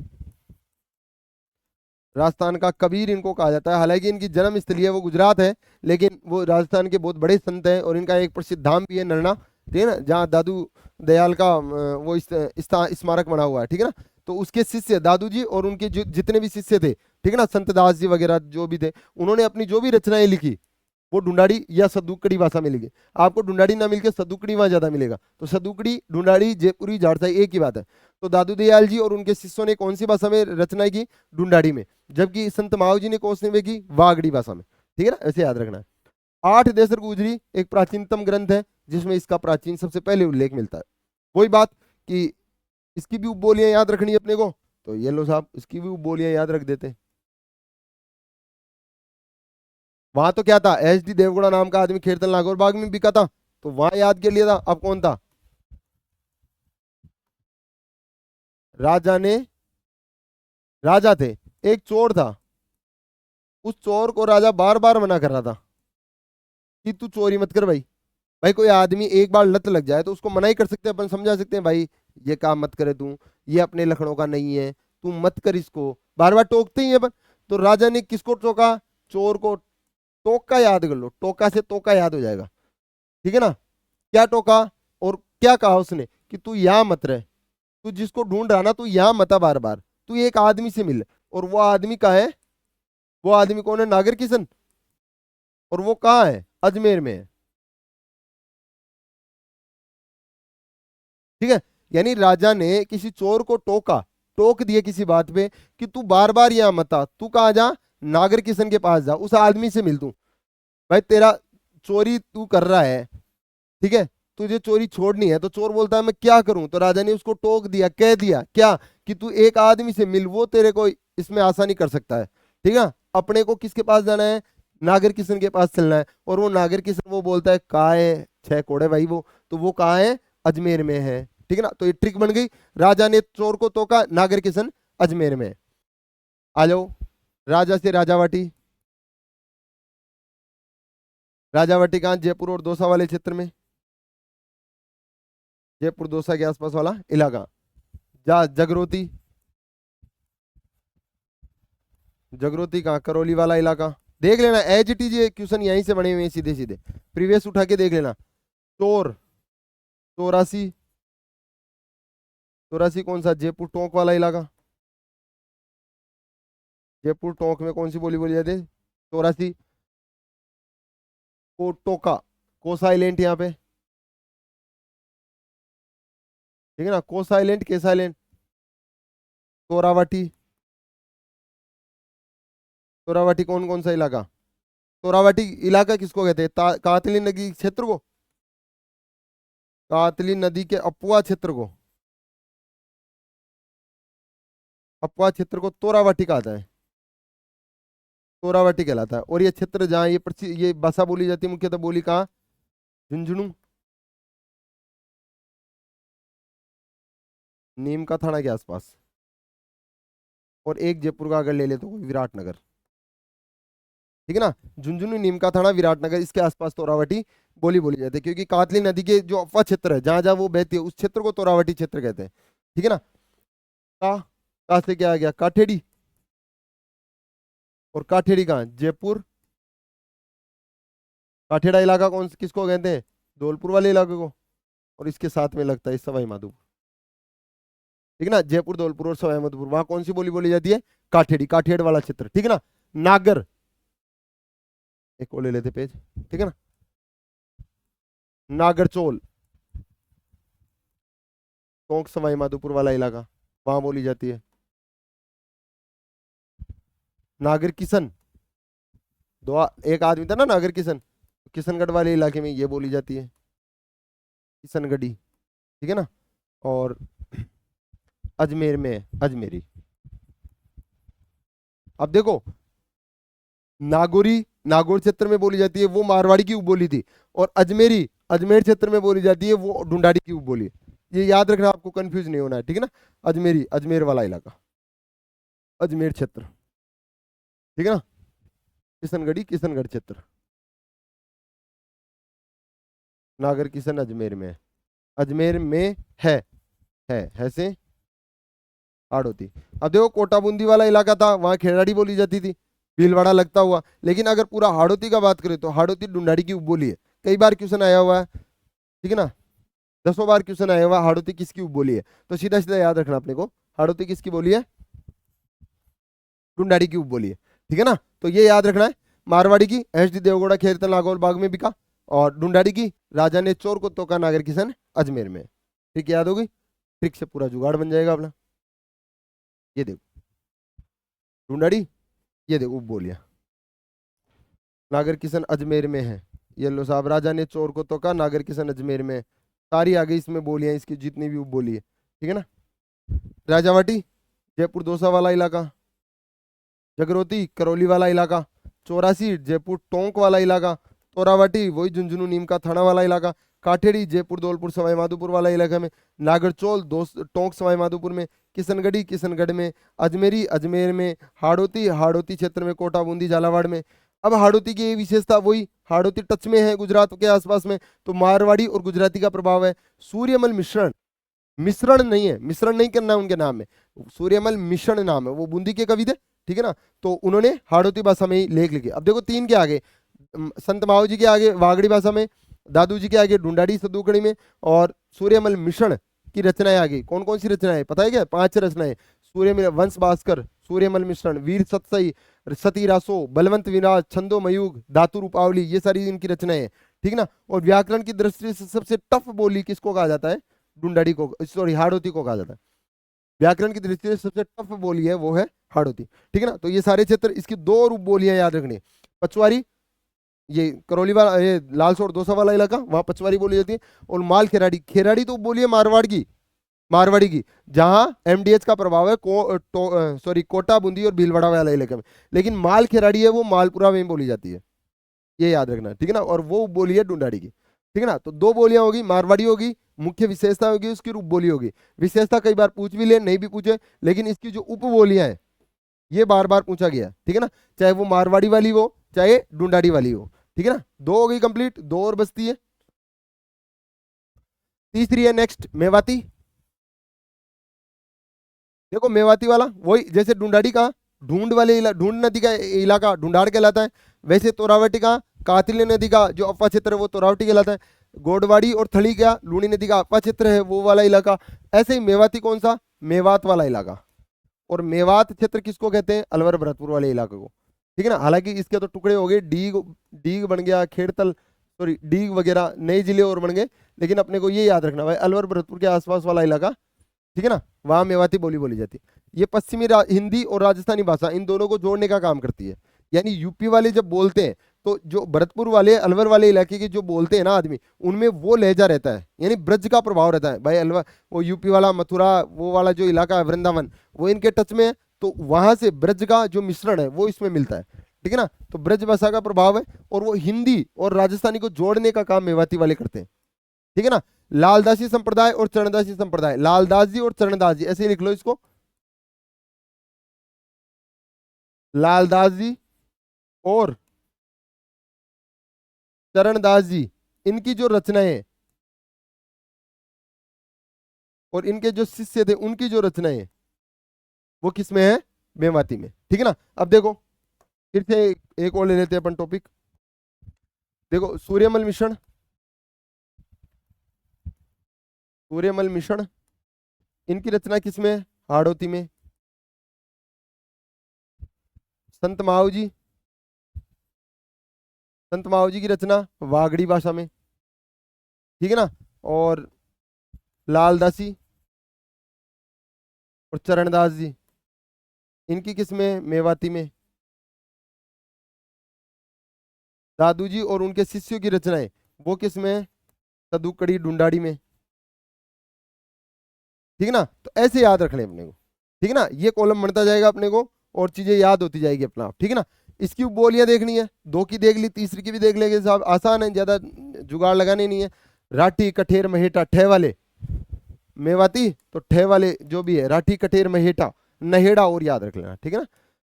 राजस्थान का कबीर इनको कहा जाता है। हालांकि इनकी जन्म स्थली है वो गुजरात है, लेकिन वो राजस्थान के बहुत बड़े संत हैं, और इनका एक प्रसिद्ध धाम भी है नरना, ठीक है ना, जहाँ दादू दयाल का वो स्मारक बना हुआ है। ठीक है ना। तो उसके शिष्य दादू जी और उनके जितने भी शिष्य थे, ठीक है ना, संत दास जी वगैरह जो भी थे, उन्होंने अपनी जो भी रचनाएं लिखी, वो ढूंढाड़ी या सदुकड़ी भाषा मिलेगी। आपको ढूंढाड़ी ना मिलके सदुकड़ी वहां ज्यादा मिलेगा, तो सदुकड़ी, ढूंढाड़ी, जयपुरी, झाड़साई एक ही बात है। तो दादू दयाल जी और उनके शिष्यों ने कौन सी भाषा में रचना की? ढूंढाड़ी में। जबकि संत माओ जी ने कौन सी में की? वागड़ी भाषा में। ठीक है ना, ऐसे याद रखना है। 8 गुजरी एक प्राचीनतम ग्रंथ है जिसमें इसका प्राचीन सबसे पहले उल्लेख मिलता है। वही बात कि इसकी भी उपबोलियां याद रखनी है अपने को, तो ये लो साहब इसकी भी उपबोलियां याद रख देते। वहां तो क्या था, एच डी देवगुड़ा नाम का आदमी खेरतल नागौर बाग में बिका था, तो वहां याद कर लिया था। अब कौन था? राजा ने, राजा थे, एक चोर था। उस चोर को राजा बार बार मना कर रहा था कि तू चोरी मत कर भाई। भाई कोई आदमी एक बार लत लग जाए तो उसको मना ही कर सकते हैं, अपन समझा सकते हैं भाई ये काम मत करे तू, ये अपने लखनऊ का नहीं है, तू मत कर इसको, बार बार टोकते ही है अपन। तो राजा ने किसको टोका? चोर को। टोका याद कर लो, टोका से तोका याद हो जाएगा। ठीक है ना? क्या टोका और क्या कहा उसने कि तू यहाँ मत रह, तू जिसको ढूंढ रहा ना तू यहाँ मत आ, बार बार तू एक आदमी से मिल। और वो आदमी कहाँ है? वो आदमी कौन है? नागर किशन। और वो कहाँ है? अजमेर में है। ठीक है, यानी राजा ने किसी चोर को टोका, टोक दिया किसी बात पे कि तू बार बार यहाँ मत आ, तू कहाँ जा? नागर किशन के पास जा, उस आदमी से मिल तू। भाई तेरा चोरी तू कर रहा है, ठीक है, तुझे चोरी छोड़नी है, तो चोर बोलता है मैं क्या करूं? तो राजा ने उसको टोक दिया, कह दिया क्या कि तू एक आदमी से मिल, वो तेरे को इसमें आसानी कर सकता है। ठीक है, अपने को किसके पास जाना है? नागर किशन के पास चलना है। और वो नागर किशन वो बोलता है कहाँ है? 6 कोड़े भाई वो, तो वो कहाँ है? अजमेर में है। ठीक है ना, तो ये ट्रिक बन गई। राजा ने चोर को टोका, नागर किशन अजमेर में है। आ जाओ, राजा से राजावाटी। राजावाटी कहाँ? जयपुर और दौसा वाले क्षेत्र में, जयपुर दौसा के आसपास वाला इलाका। जा जगरोती, जगरोती कहाँ? करौली वाला इलाका। देख लेना एज इट इज, ये क्वेश्चन यहीं से बने हुए हैं सीधे सीधे, प्रीवियस उठा के देख लेना। चोर, चौरासी, चौरासी कौन सा? जयपुर टोंक वाला इलाका। जयपुर टोंक में कौन सी बोली बोली जाती है? चौरासी। कोटोका, कोसा आइलैंड यहाँ पे। ठीक है ना, कोसा आइलैंड, केसा आइलैंड। तोरावाटी, तोरावाटी कौन कौन सा इलाका? तोरावाटी इलाका किसको कहते हैं? कातली नदी क्षेत्र को, कातली नदी के अपुआ क्षेत्र को, अपुआ क्षेत्र को तोरावाटी कहता है, तोरावाटी कहलाता है। और ये क्षेत्र जहाँ ये भाषा बोली जाती है मुख्यतः, बोली कहाँ? झुंझुनू, नीम का थाना के आसपास। और एक जयपुर का अगर ले ले तो विराटनगर। ठीक है ना, झुंझुनू, नीम का थाना, विराटनगर, इसके आसपास तोरावाटी बोली बोली जाती है। क्योंकि कातली नदी के जो अफवाह क्षेत्र है जहां जहां वो बहती है उस क्षेत्र को तोरावाटी क्षेत्र कहते हैं। ठीक है ना। का से क्या आ गया? काठेड़ी। और काठेड़ी कहाँ? जयपुर। काठेड़ा इलाका कौन किसको कहते हैं? धौलपुर वाले इलाके को। और इसके साथ में लगता है सवाई माधोपुर। ठीक है ना, जयपुर, धौलपुर और सवाई माधोपुर, वहां कौन सी बोली बोली जाती है? काठेड़ी, काठेड़ वाला क्षेत्र। ठीक है ना। नागर, एक और ले लेते पेज। ठीक है ना, नागरचोल, टोंक सवाई माधोपुर वाला इलाका, वहां बोली जाती है। नागर किशन, एक आदमी था ना नागर किशन, किशनगढ़ वाले इलाके में ये बोली जाती है, किशनगढ़ी। ठीक है ना। और अजमेर में अजमेरी। अब देखो, नागौरी, नागौर क्षेत्र में बोली जाती है, वो मारवाड़ी की उपबोली थी। और अजमेरी, अजमेर क्षेत्र में बोली जाती है, वो ढूंढाड़ी की उपबोली है। ये याद रखना, आपको कंफ्यूज नहीं होना है। ठीक है ना, अजमेरी, अजमेर वाला इलाका, अजमेर क्षेत्र। ठीक है ना, किशनगढ़ी, किशनगढ़ क्षेत्र, नागर किशन अजमेर में है, अजमेर में है से आड़ोती। अब देखो, कोटा बूंदी वाला इलाका था, वहां खेड़ाड़ी बोली जाती थी, भीलवाड़ा लगता हुआ। लेकिन अगर पूरा हाड़ोती का बात करें तो हाड़ोती ढूंढाड़ी की उपबोली है। कई बार क्वेश्चन आया हुआ है। ठीक है ना, 10 बार क्वेश्चन आया हुआ, हाड़ोती किसकी उपबोली है? तो सीधा सीधा याद रखना अपने को, हाड़ोती किसकी बोली है? ढूंढाड़ी की उपबोली है। ठीक है ना, तो ये याद रखना है। मारवाड़ी की एच डी देवगौड़ा खेरतल नागौर बाग में बिका। और ढूंढाड़ी की राजा ने चोर को तोका नागर किशन अजमेर में। ठीक याद होगी, ट्रिक से पूरा जुगाड़ बन जाएगा अपना। ये देखो ढूंढाड़ी, ये देखो बोलिया नागर किशन अजमेर में है। ये लो साहब, राजा ने चोर को तोका नागर किशन अजमेर में। सारी आ गई इसमें बोलियां, इसकी जितनी भी बोली है, ठीक है ना। राजावाटी जयपुर दोसा वाला इलाका, जगरोती करौली वाला इलाका, चौरासी जयपुर टोंक वाला इलाका, तोरावाटी वही झुंझुनू नीम का थाना वाला इलाका, काठेड़ी जयपुर धौलपुर सवाई माधोपुर वाला इलाका में, नागरचोल टोंक सवाई माधोपुर में, किशनगढ़ी किशनगढ़ में, अजमेरी अजमेर में, हाड़ौती हाड़ौती क्षेत्र में, कोटा बूंदी झालावाड़ में। अब हाड़ौती की ये विशेषता, वही हाड़ौती टच में है गुजरात के आसपास में, तो मारवाड़ी और गुजराती का प्रभाव है। सूर्यमल मिश्रण, मिश्रण नहीं है, मिश्रण नहीं करना है उनके नाम में, सूर्यमल मिश्रण नाम है, वो बूंदी के कवि थे, ठीक है ना। तो उन्होंने हाड़ौती भाषा में ही लेख लिखे। अब देखो तीन के आगे, संत माओ जी के आगे वागड़ी भाषा में, दादू जी के आगे ढूंढाड़ी सदुकड़ी में, और सूर्यमल मिश्रण की रचनाएं आ गई। कौन कौन सी रचनाएं पता है क्या? 5 रचनाएं। सूर्यमल वंश भास्कर, सूर्यमल मिश्रण, वीर सतसई, सती रासो, बलवंत विनाश, छंदो मयूग, धातु रूपावली, ये सारी इनकी रचनाएं हैं, ठीक ना। और व्याकरण की दृष्टि से सबसे टफ बोली किसको कहा जाता है? ढूंढाड़ी को, सॉरी हाड़ौती को कहा जाता है। व्याकरण की दृष्टि से सबसे टफ बोली है वो है हाड़ौती, ठीक है ना। तो ये सारे क्षेत्र, इसकी 2 रूप बोलियां याद रखनी। पचवारी, ये करौली वाला, ये लालसोर दोसा वाला इलाका, वहां पचवारी बोली जाती है। और माल खेराड़ी, खेराड़ी तो बोली है मारवाड़ की, मारवाड़ी की, जहां एमडीएच का प्रभाव है सॉरी कोटा बूंदी और भीलवाड़ा वाला इलाके में। लेकिन माल खेराड़ी है वो मालपुरा में बोली जाती है, ये याद रखना, ठीक है ना। और वो बोली है ढूंढाड़ी की, ठीक है ना। तो 2 बोलियां होगी, मारवाड़ी होगी, मुख्य विशेषता होगी उसकी, रूप बोली होगी। विशेषता कई बार पूछ भी ले, नहीं भी पूछे, लेकिन इसकी जो उप बोलियां है ये बार बार पूछा गया, ठीक है ना। चाहे वो मारवाड़ी वाली हो चाहे ढूंढाड़ी वाली हो, ठीक है ना। 2 हो गई कंप्लीट, 2 और बचती है। तीसरी है नेक्स्ट मेवाती। देखो मेवाती वाला वही, जैसे ढूंढाड़ी का ढूंढ वाले ढूंढ नदी का इलाका ढूंढाड़ कहलाता है, वैसे तोरावटी का कातिल नदी का जो अफवा क्षेत्र है वो तोरावटी कहलाता है। गोडवाड़ी और थली का लूणी नदी का अफवा क्षेत्र है वो वाला इलाका। ऐसे ही मेवाती कौन सा? मेवात वाला इलाका। और मेवात क्षेत्र किसको कहते हैं? अलवर भरतपुर वाले इलाके को, ठीक है ना। हालांकि इसके तो टुकड़े हो गए, डीग डीग बन गया, खेड़तल सॉरी डीग वगैरह नए जिले और बन गए, लेकिन अपने को ये याद रखना भाई अलवर भरतपुर के आसपास वाला इलाका, ठीक है ना, वहां मेवाती बोली बोली जाती है। ये पश्चिमी हिंदी और राजस्थानी भाषा इन दोनों को जोड़ने का काम करती है। यानी यूपी वाले जब बोलते हैं तो जो भरतपुर वाले अलवर वाले इलाके के जो बोलते हैं ना आदमी, उनमें वो लहजा रहता है, यानी ब्रज का प्रभाव रहता है। भाई अलवर, वो यूपी वाला मथुरा वो वाला जो इलाका है वृंदावन, वो इनके टच में है, तो वहां से ब्रज का जो मिश्रण है वो इसमें मिलता है, ठीक है ना। तो ब्रज भाषा का प्रभाव है, और वो हिंदी और राजस्थानी को जोड़ने का काम मेवाती वाले करते हैं, ठीक है ना। लालदासी संप्रदाय और चरणदासी संप्रदाय, लालदास जी और चरणदास जी, ऐसे ही लिख लो इसको, लालदास जी और चरणदास जी, इनकी जो रचनाएं हैं और इनके जो शिष्य थे उनकी जो रचनाएं हैं वो किसमें है? मेवाती में, ठीक है ना। अब देखो फिर से एक और ले लेते हैं अपन टॉपिक। देखो सूर्यमल मिश्रण, सूर्यमल मिश्रण, इनकी रचना किसमें है? हाड़ौती में। संत माओ जी, संत माओ जी की रचना वागड़ी भाषा में, ठीक है ना। और लालदासी और चरणदास जी, इनकी किसमें? मेवाती में। दादू जी और उनके शिष्यों की रचनाएं वो किसमें? सदुकड़ी ढूंढाड़ी में, ठीक है ना। तो ऐसे याद रखने अपने को, ठीक है ना। ये कॉलम बनता जाएगा अपने को और चीजें याद होती जाएगी अपना आप, ठीक है ना। इसकी बोलियां देखनी है, 2 की देख ली, तीसरी की भी देख लेंगे साहब, आसान है, ज्यादा जुगाड़ लगाने नहीं है। राठी कठेर महेटा, ठे वाले मेवाती, तो ठे वाले जो भी है राठी कठेर महेटा नहेड़ा और याद रख लेना, ठीक है ना।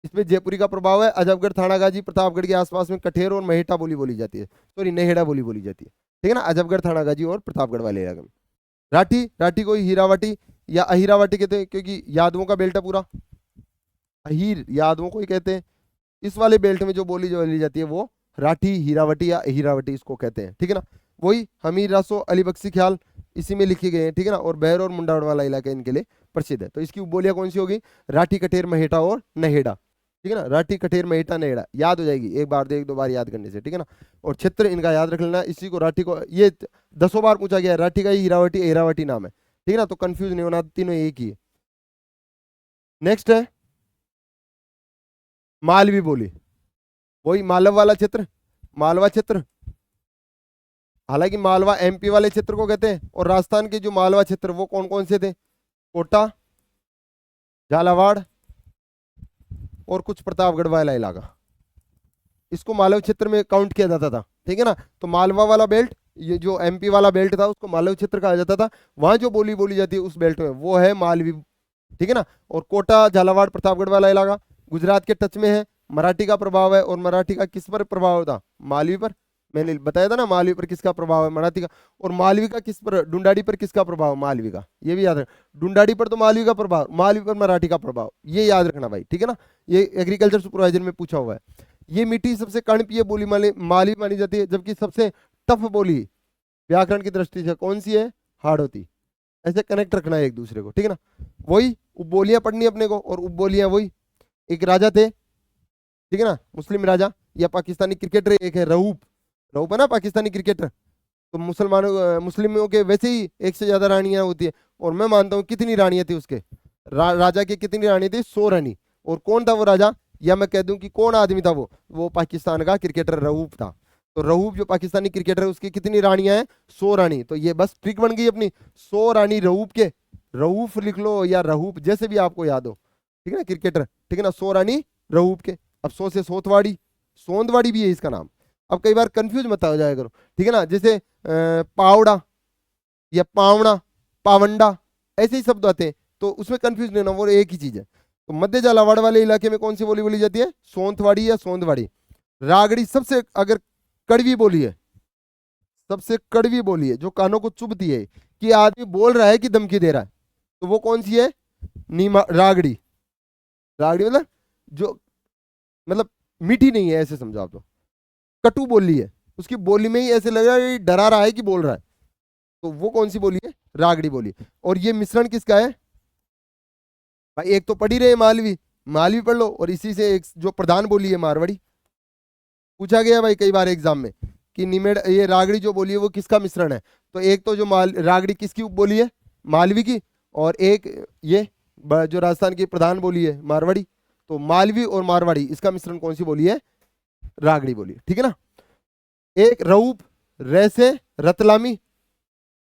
इसमें जयपुरी का प्रभाव है। अजबगढ़ थानागाजी प्रतापगढ़ के आसपास में कठेर और महेटा बोली बोली जाती है, सॉरी नहेड़ा बोली बोली जाती है, ठीक है ना। अजबगढ़ थानागाजी और प्रतापगढ़ वाले इलाके में। राठी, राठी को हीरावाटी या अहिरावाटी कहते हैं, क्योंकि यादवों का बेल्ट है पूरा, अहीर यादवों को ही कहते हैं। इस वाले बेल्ट में जो बोली जाती है वो राठी हीरावटी या अहिरावटी इसको कहते हैं, ठीक है ना। वही हमीर रासो अली बख्शी ख्याल इसी में लिखे गए हैं, ठीक है ना। और बहर और मुंडाड़ वाला इलाका इनके लिए प्रसिद्ध है। तो इसकी बोलियां कौन सी होगी? राठी कटेर महेटा और नहेड़ा, ठीक है ना, राठी कठेर मेटा नेड़ा, याद हो जाएगी एक बार, एक दो बार याद करने से, ठीक है ना। और क्षेत्र इनका याद रख लेना, इसी को राठी को ये 10 बार पूछा गया है, राठी का ही हीरावटी एरावटी नाम है, ठीक है ना, तो कंफ्यूज नहीं होना, तीनों एक ही है। नेक्स्ट है मालवी बोली, वही मालव वाला क्षेत्र, मालवा क्षेत्र। हालांकि मालवा एमपी वाले क्षेत्र को कहते हैं, और राजस्थान के जो मालवा क्षेत्र वो कौन कौन से थे, कोटा, झालावाड़ और कुछ प्रतापगढ़ वाला इलाका, इसको मालव क्षेत्र में काउंट किया जाता था, ठीक है ना। तो मालवा वाला बेल्ट, ये जो एमपी वाला बेल्ट था उसको मालव क्षेत्र कहा जाता था, वहां जो बोली बोली जाती है उस बेल्ट में वो है मालवी, ठीक है ना। और कोटा झालावाड़ प्रतापगढ़ वाला इलाका गुजरात के टच में है, मराठी का प्रभाव है, और मराठी का किस पर प्रभाव था, मालवी पर, मैंने बताया था ना मालवी पर किसका प्रभाव है, मराठी का। और मालवी का किस पर, डुंडाड़ी पर किसका प्रभाव, मालवी का, ये भी याद रख, डुंडाड़ी पर तो मालवी का प्रभाव, मालवी पर मराठी का प्रभाव, ये याद रखना भाई, ठीक है ना। ये एग्रीकल्चर सुपरवाइजर में पूछा हुआ है। ये मीठी सबसे कर्णप्रिय बोली मालवी मानी जाती है, जबकि सबसे टफ बोली व्याकरण की दृष्टि से कौन सी है, हाड़ौती। ऐसे कनेक्ट रखना है एक दूसरे को, ठीक है ना। वही उपबोलियां पढ़नी अपने को, और उपबोलियां वही, एक राजा थे, ठीक है ना, मुस्लिम राजा, या पाकिस्तानी क्रिकेटर एक है रऊफ, रऊफ है ना पाकिस्तानी क्रिकेटर। तो मुस्लिमों के वैसे ही एक से ज्यादा रानियां होती है, और मैं मानता हूँ कितनी रानियां थी उसके, राजा के कितनी रानी थी, 100 रानी। और कौन था वो राजा, या मैं कह दूं कि कौन आदमी था वो पाकिस्तान का क्रिकेटर रऊफ था। तो रऊफ जो पाकिस्तानी क्रिकेटर है उसकी कितनी रानियां हैं, 100 रानी। तो ये बस ट्रिक बन गई अपनी, 100 रानी रऊफ के, रऊफ लिख लो या रहूफ जैसे भी आपको याद हो, ठीक है ना, क्रिकेटर, ठीक है ना, 100 रानी रऊफ के। अब 100 से सोतवाड़ी, सोंदवाड़ी भी है इसका नाम। अब कई बार कंफ्यूज मत हो जाया करो, ठीक है ना, जैसे पावड़ा या पावड़ा, पावंडा, ऐसे ही शब्द आते हैं, तो उसमें कंफ्यूज नहीं होना, वो एक ही चीज है। तो मध्य झालावाड़ वाले इलाके में कौन सी बोली बोली जाती है, सोंतवाड़ी या सोंदवाड़ी। रागड़ी सबसे अगर कड़वी बोली है, सबसे कड़वी बोली है, जो कानों को चुभती है, कि आदमी बोल रहा है कि धमकी दे रहा है, तो वो कौन सी है, नीमा रागड़ी। रागड़ी मतलब जो, मतलब मीठी नहीं है, ऐसे समझो आप, तो कटु बोली है, उसकी बोली में ही ऐसे लग रहा है कि डरा रहा है कि बोल रहा है, तो वो कौन सी बोली है, रागड़ी बोली। और ये मिश्रण किसका है भाई, एक तो पढ़ ही रहे मालवी, मालवी पढ़ लो, और इसी से एक जो प्रधान बोली है मारवाड़ी, पूछा गया भाई कई बार एग्जाम में कि निमेड़, ये रागड़ी जो बोली है वो किसका मिश्रण है। तो एक तो जो रागड़ी किसकी उपबोली है, मालवी की, और एक ये जो राजस्थान की प्रधान बोली है मारवाड़ी, तो मालवी और मारवाड़ी इसका मिश्रण कौन सी बोली है, रागड़ी बोली, ठीक है ना। एक रऊप, रैसे रतलामी,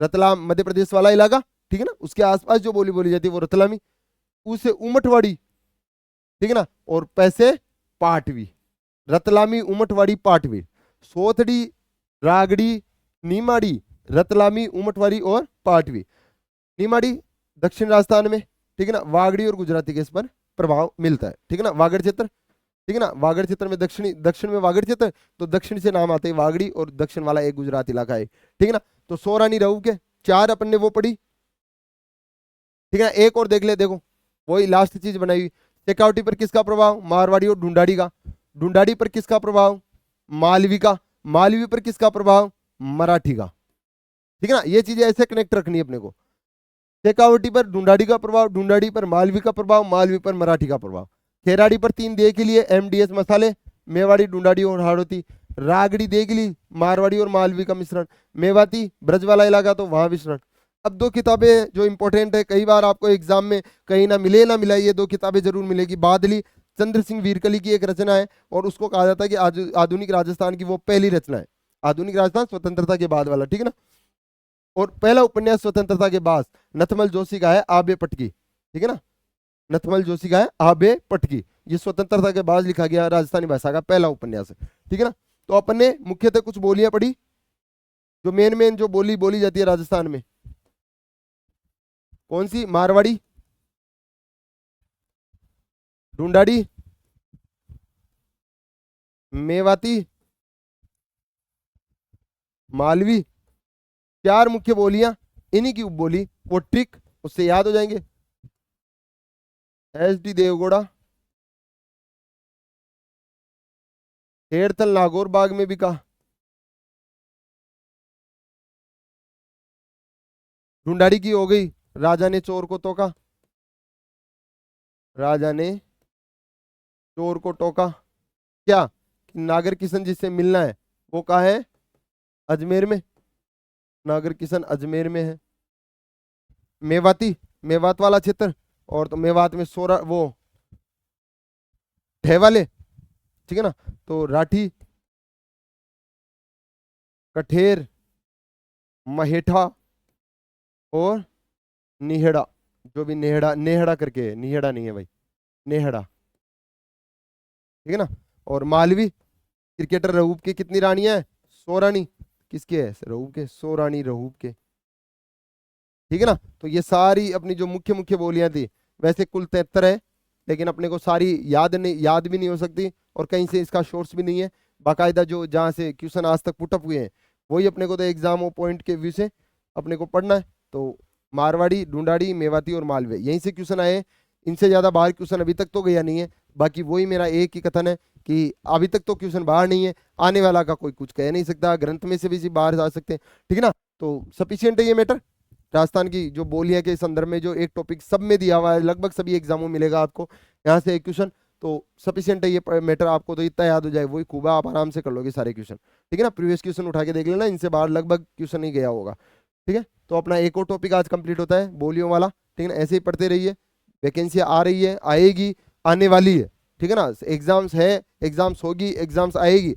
रतलाम मध्य प्रदेश वाला इलाका, ठीक है ना, उसके आसपास जो बोली बोली जाती है वो रतलामी, उसे उमटवाड़ी, ठीक है ना, और पैसे पाटवी, रतलामी उमटवाड़ी पाटवी, सोथड़ी, रागड़ी, नीमाड़ी, रतलामी उमटवाड़ी और पाटवी। नीमाड़ी दक्षिण राजस्थान में, ठीक है ना, वागड़ी और गुजराती के इस पर प्रभाव मिलता है, ठीक है ना, वागड़ क्षेत्र, ठीक है ना, वागड़ क्षेत्र में दक्षिणी, दक्षिण में वागड़ क्षेत्र, तो दक्षिण से नाम आते हैं वागड़ी, और दक्षिण वाला एक गुजरात इलाका है, ठीक है ना। तो 100 रानी रहू के 4 अपन ने वो पढ़ी, ठीक है ना। एक और देख ले, देखो वही लास्ट चीज बनाई हुई, शेखावटी पर किसका प्रभाव, मारवाड़ी और ढूंढाड़ी का, ढूंढाड़ी पर किसका प्रभाव, मालवी का, मालवी पर किसका प्रभाव, मराठी का, ठीक है ना। ये चीजें ऐसे कनेक्ट रखनी है अपने को, शेखावटी पर ढूंढाड़ी का प्रभाव, ढूंढाड़ी पर मालवी का प्रभाव, मालवी पर मराठी का प्रभाव। खेराड़ी पर 3 दे के लिए एमडीएस मसाले, मेवाड़ी, ढूंढाड़ी और हाड़ौती। रागड़ी दे के लिए मारवाड़ी और मालवी का मिश्रण, मेवाती ब्रज वाला इलाका तो वहां मिश्रण। अब 2 किताबें जो इंपॉर्टेंट है, कई बार आपको एग्जाम में कहीं ना मिला, ये 2 किताबें जरूर मिलेगी। बादली चंद्र सिंह वीरकली की एक रचना है, और उसको कहा जाता है कि आधुनिक राजस्थान की वो पहली रचना है, आधुनिक राजस्थान स्वतंत्रता के बाद वाला, ठीक है ना। और पहला उपन्यास स्वतंत्रता के बाद नथमल जोशी का है आबे पटकी, ठीक है ना, नथमल जोशी का है आबे पटकी, ये स्वतंत्रता के बाद लिखा गया राजस्थानी भाषा का पहला उपन्यास है, ठीक है ना। तो अपन ने मुख्यतः कुछ बोलियां पढ़ी, जो मेन मेन जो बोली बोली जाती है राजस्थान में, कौन सी, मारवाड़ी, ढूंढाड़ी, मेवाती, मालवी, 4 मुख्य बोलियां, इन्हीं की उपबोली, वो ट्रिक उससे याद हो जाएंगे। एस डी देवगौड़ा, हेरतल नागौर बाग में भी कहा, ढूंढाड़ी की हो गई, राजा ने चोर को तोका, राजा ने चोर को टोका, क्या कि नागर किशन जिससे मिलना है वो कहाँ है, अजमेर में, नागर किशन अजमेर में है। मेवाती, मेवात वाला क्षेत्र, और तो मेवात में सोरा वो ढे वाले, ठीक है ना। तो राठी, कठेर, महेठा और निहेड़ा, जो भी नेहड़ा, नेहड़ा करके है, निहेड़ा नहीं है भाई, नेहड़ा, ठीक है ना। और मालवी, क्रिकेटर रहूब की कितनी रानियां है, 100 रानी, किसके है, रहूब के, 100 रानी रहूब के, ठीक है ना। तो ये सारी अपनी जो मुख्य मुख्य बोलियां थी, वैसे कुल 73 है, लेकिन अपने को सारी याद नहीं, याद भी नहीं हो सकती, और कहीं से इसका सोर्स भी नहीं है। बाकायदा जो जहाँ से क्वेश्चन आज तक पुटअप हुए हैं वही अपने को तो एग्जाम और पॉइंट के व्यू से अपने को पढ़ना है। तो मारवाड़ी, ढूंढाड़ी, मेवाती और मालवे, यहीं से क्वेश्चन आए हैं। इनसे ज्यादा बाहर क्वेश्चन अभी तक तो गया नहीं है। बाकी वही मेरा एक ही कथन है कि अभी तक तो क्वेश्चन बाहर नहीं है, आने वाला का कोई कुछ कह नहीं सकता, ग्रंथ में से भी बाहर आ सकते हैं, ठीक है ना। तो सफिशियंट है ये मैटर। राजस्थान की जो बोलियां के संदर्भ में जो एक टॉपिक सब में दिया हुआ है, लगभग सभी एग्जामों में मिलेगा आपको यहाँ से एक क्वेश्चन, तो सफिशियंट है ये मैटर। आपको तो इतना याद हो जाए वही खूब, आप आराम से कर लोगे सारे क्वेश्चन, ठीक है ना। प्रीवियस क्वेश्चन उठा के देख लेना, इनसे बाहर लगभग क्वेश्चन नहीं गया होगा, ठीक है। तो अपना एक और टॉपिक आज कंप्लीट होता है बोलियों वाला, ठीक है ना। ऐसे ही पढ़ते रहिए, वैकेंसी आ रही है, आएगी, आने वाली है, ठीक है ना। एग्जाम्स है, एग्जाम्स होगी, एग्जाम्स आएगी,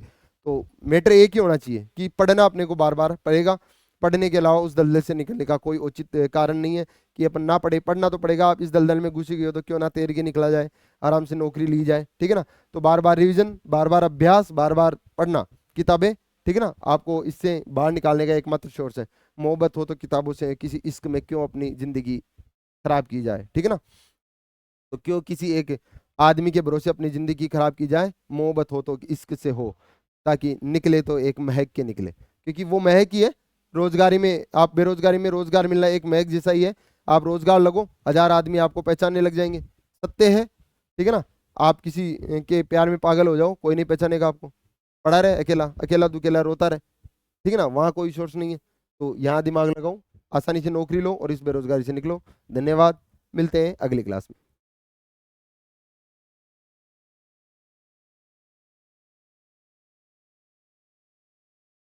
तो मैटर एक ही होना चाहिए कि पढ़ना अपने को बार बार पड़ेगा। पढ़ने के अलावा उस दलदल से निकलने का कोई उचित कारण नहीं है कि अपन ना पढ़े, पढ़ना तो पड़ेगा। आप इस दलदल में घुसी गए हो तो क्यों ना तैर के निकला जाए, आराम से नौकरी ली जाए, ठीक है ना। तो बार बार रिवीजन, बार बार अभ्यास, बार बार पढ़ना किताबें, ठीक है ना। आपको इससे बाहर निकालने का एकमात्र सोर्स है। मोहब्बत हो तो किताबों से, किसी इश्क में क्यों अपनी जिंदगी खराब की जाए, ठीक है ना। तो क्यों किसी एक आदमी के भरोसे अपनी जिंदगी खराब की जाए, मोहब्बत हो तो इश्क से हो, ताकि निकले तो एक महक के निकले, क्योंकि वो महक ही है। रोजगारी में, आप बेरोजगारी में रोजगार मिलना एक महक जैसा ही है। आप रोजगार लगो, 1000 आदमी आपको पहचानने लग जाएंगे, सत्य है, ठीक है ना। आप किसी के प्यार में पागल हो जाओ, कोई नहीं पहचानेगा आपको, पड़ा रहे अकेला अकेला दुकेला रोता रहे, ठीक है ना, वहाँ कोई सोर्स नहीं है। तो यहाँ दिमाग लगाओ, आसानी से नौकरी लो और इस बेरोजगारी से निकलो। धन्यवाद, मिलते हैं अगली क्लास में।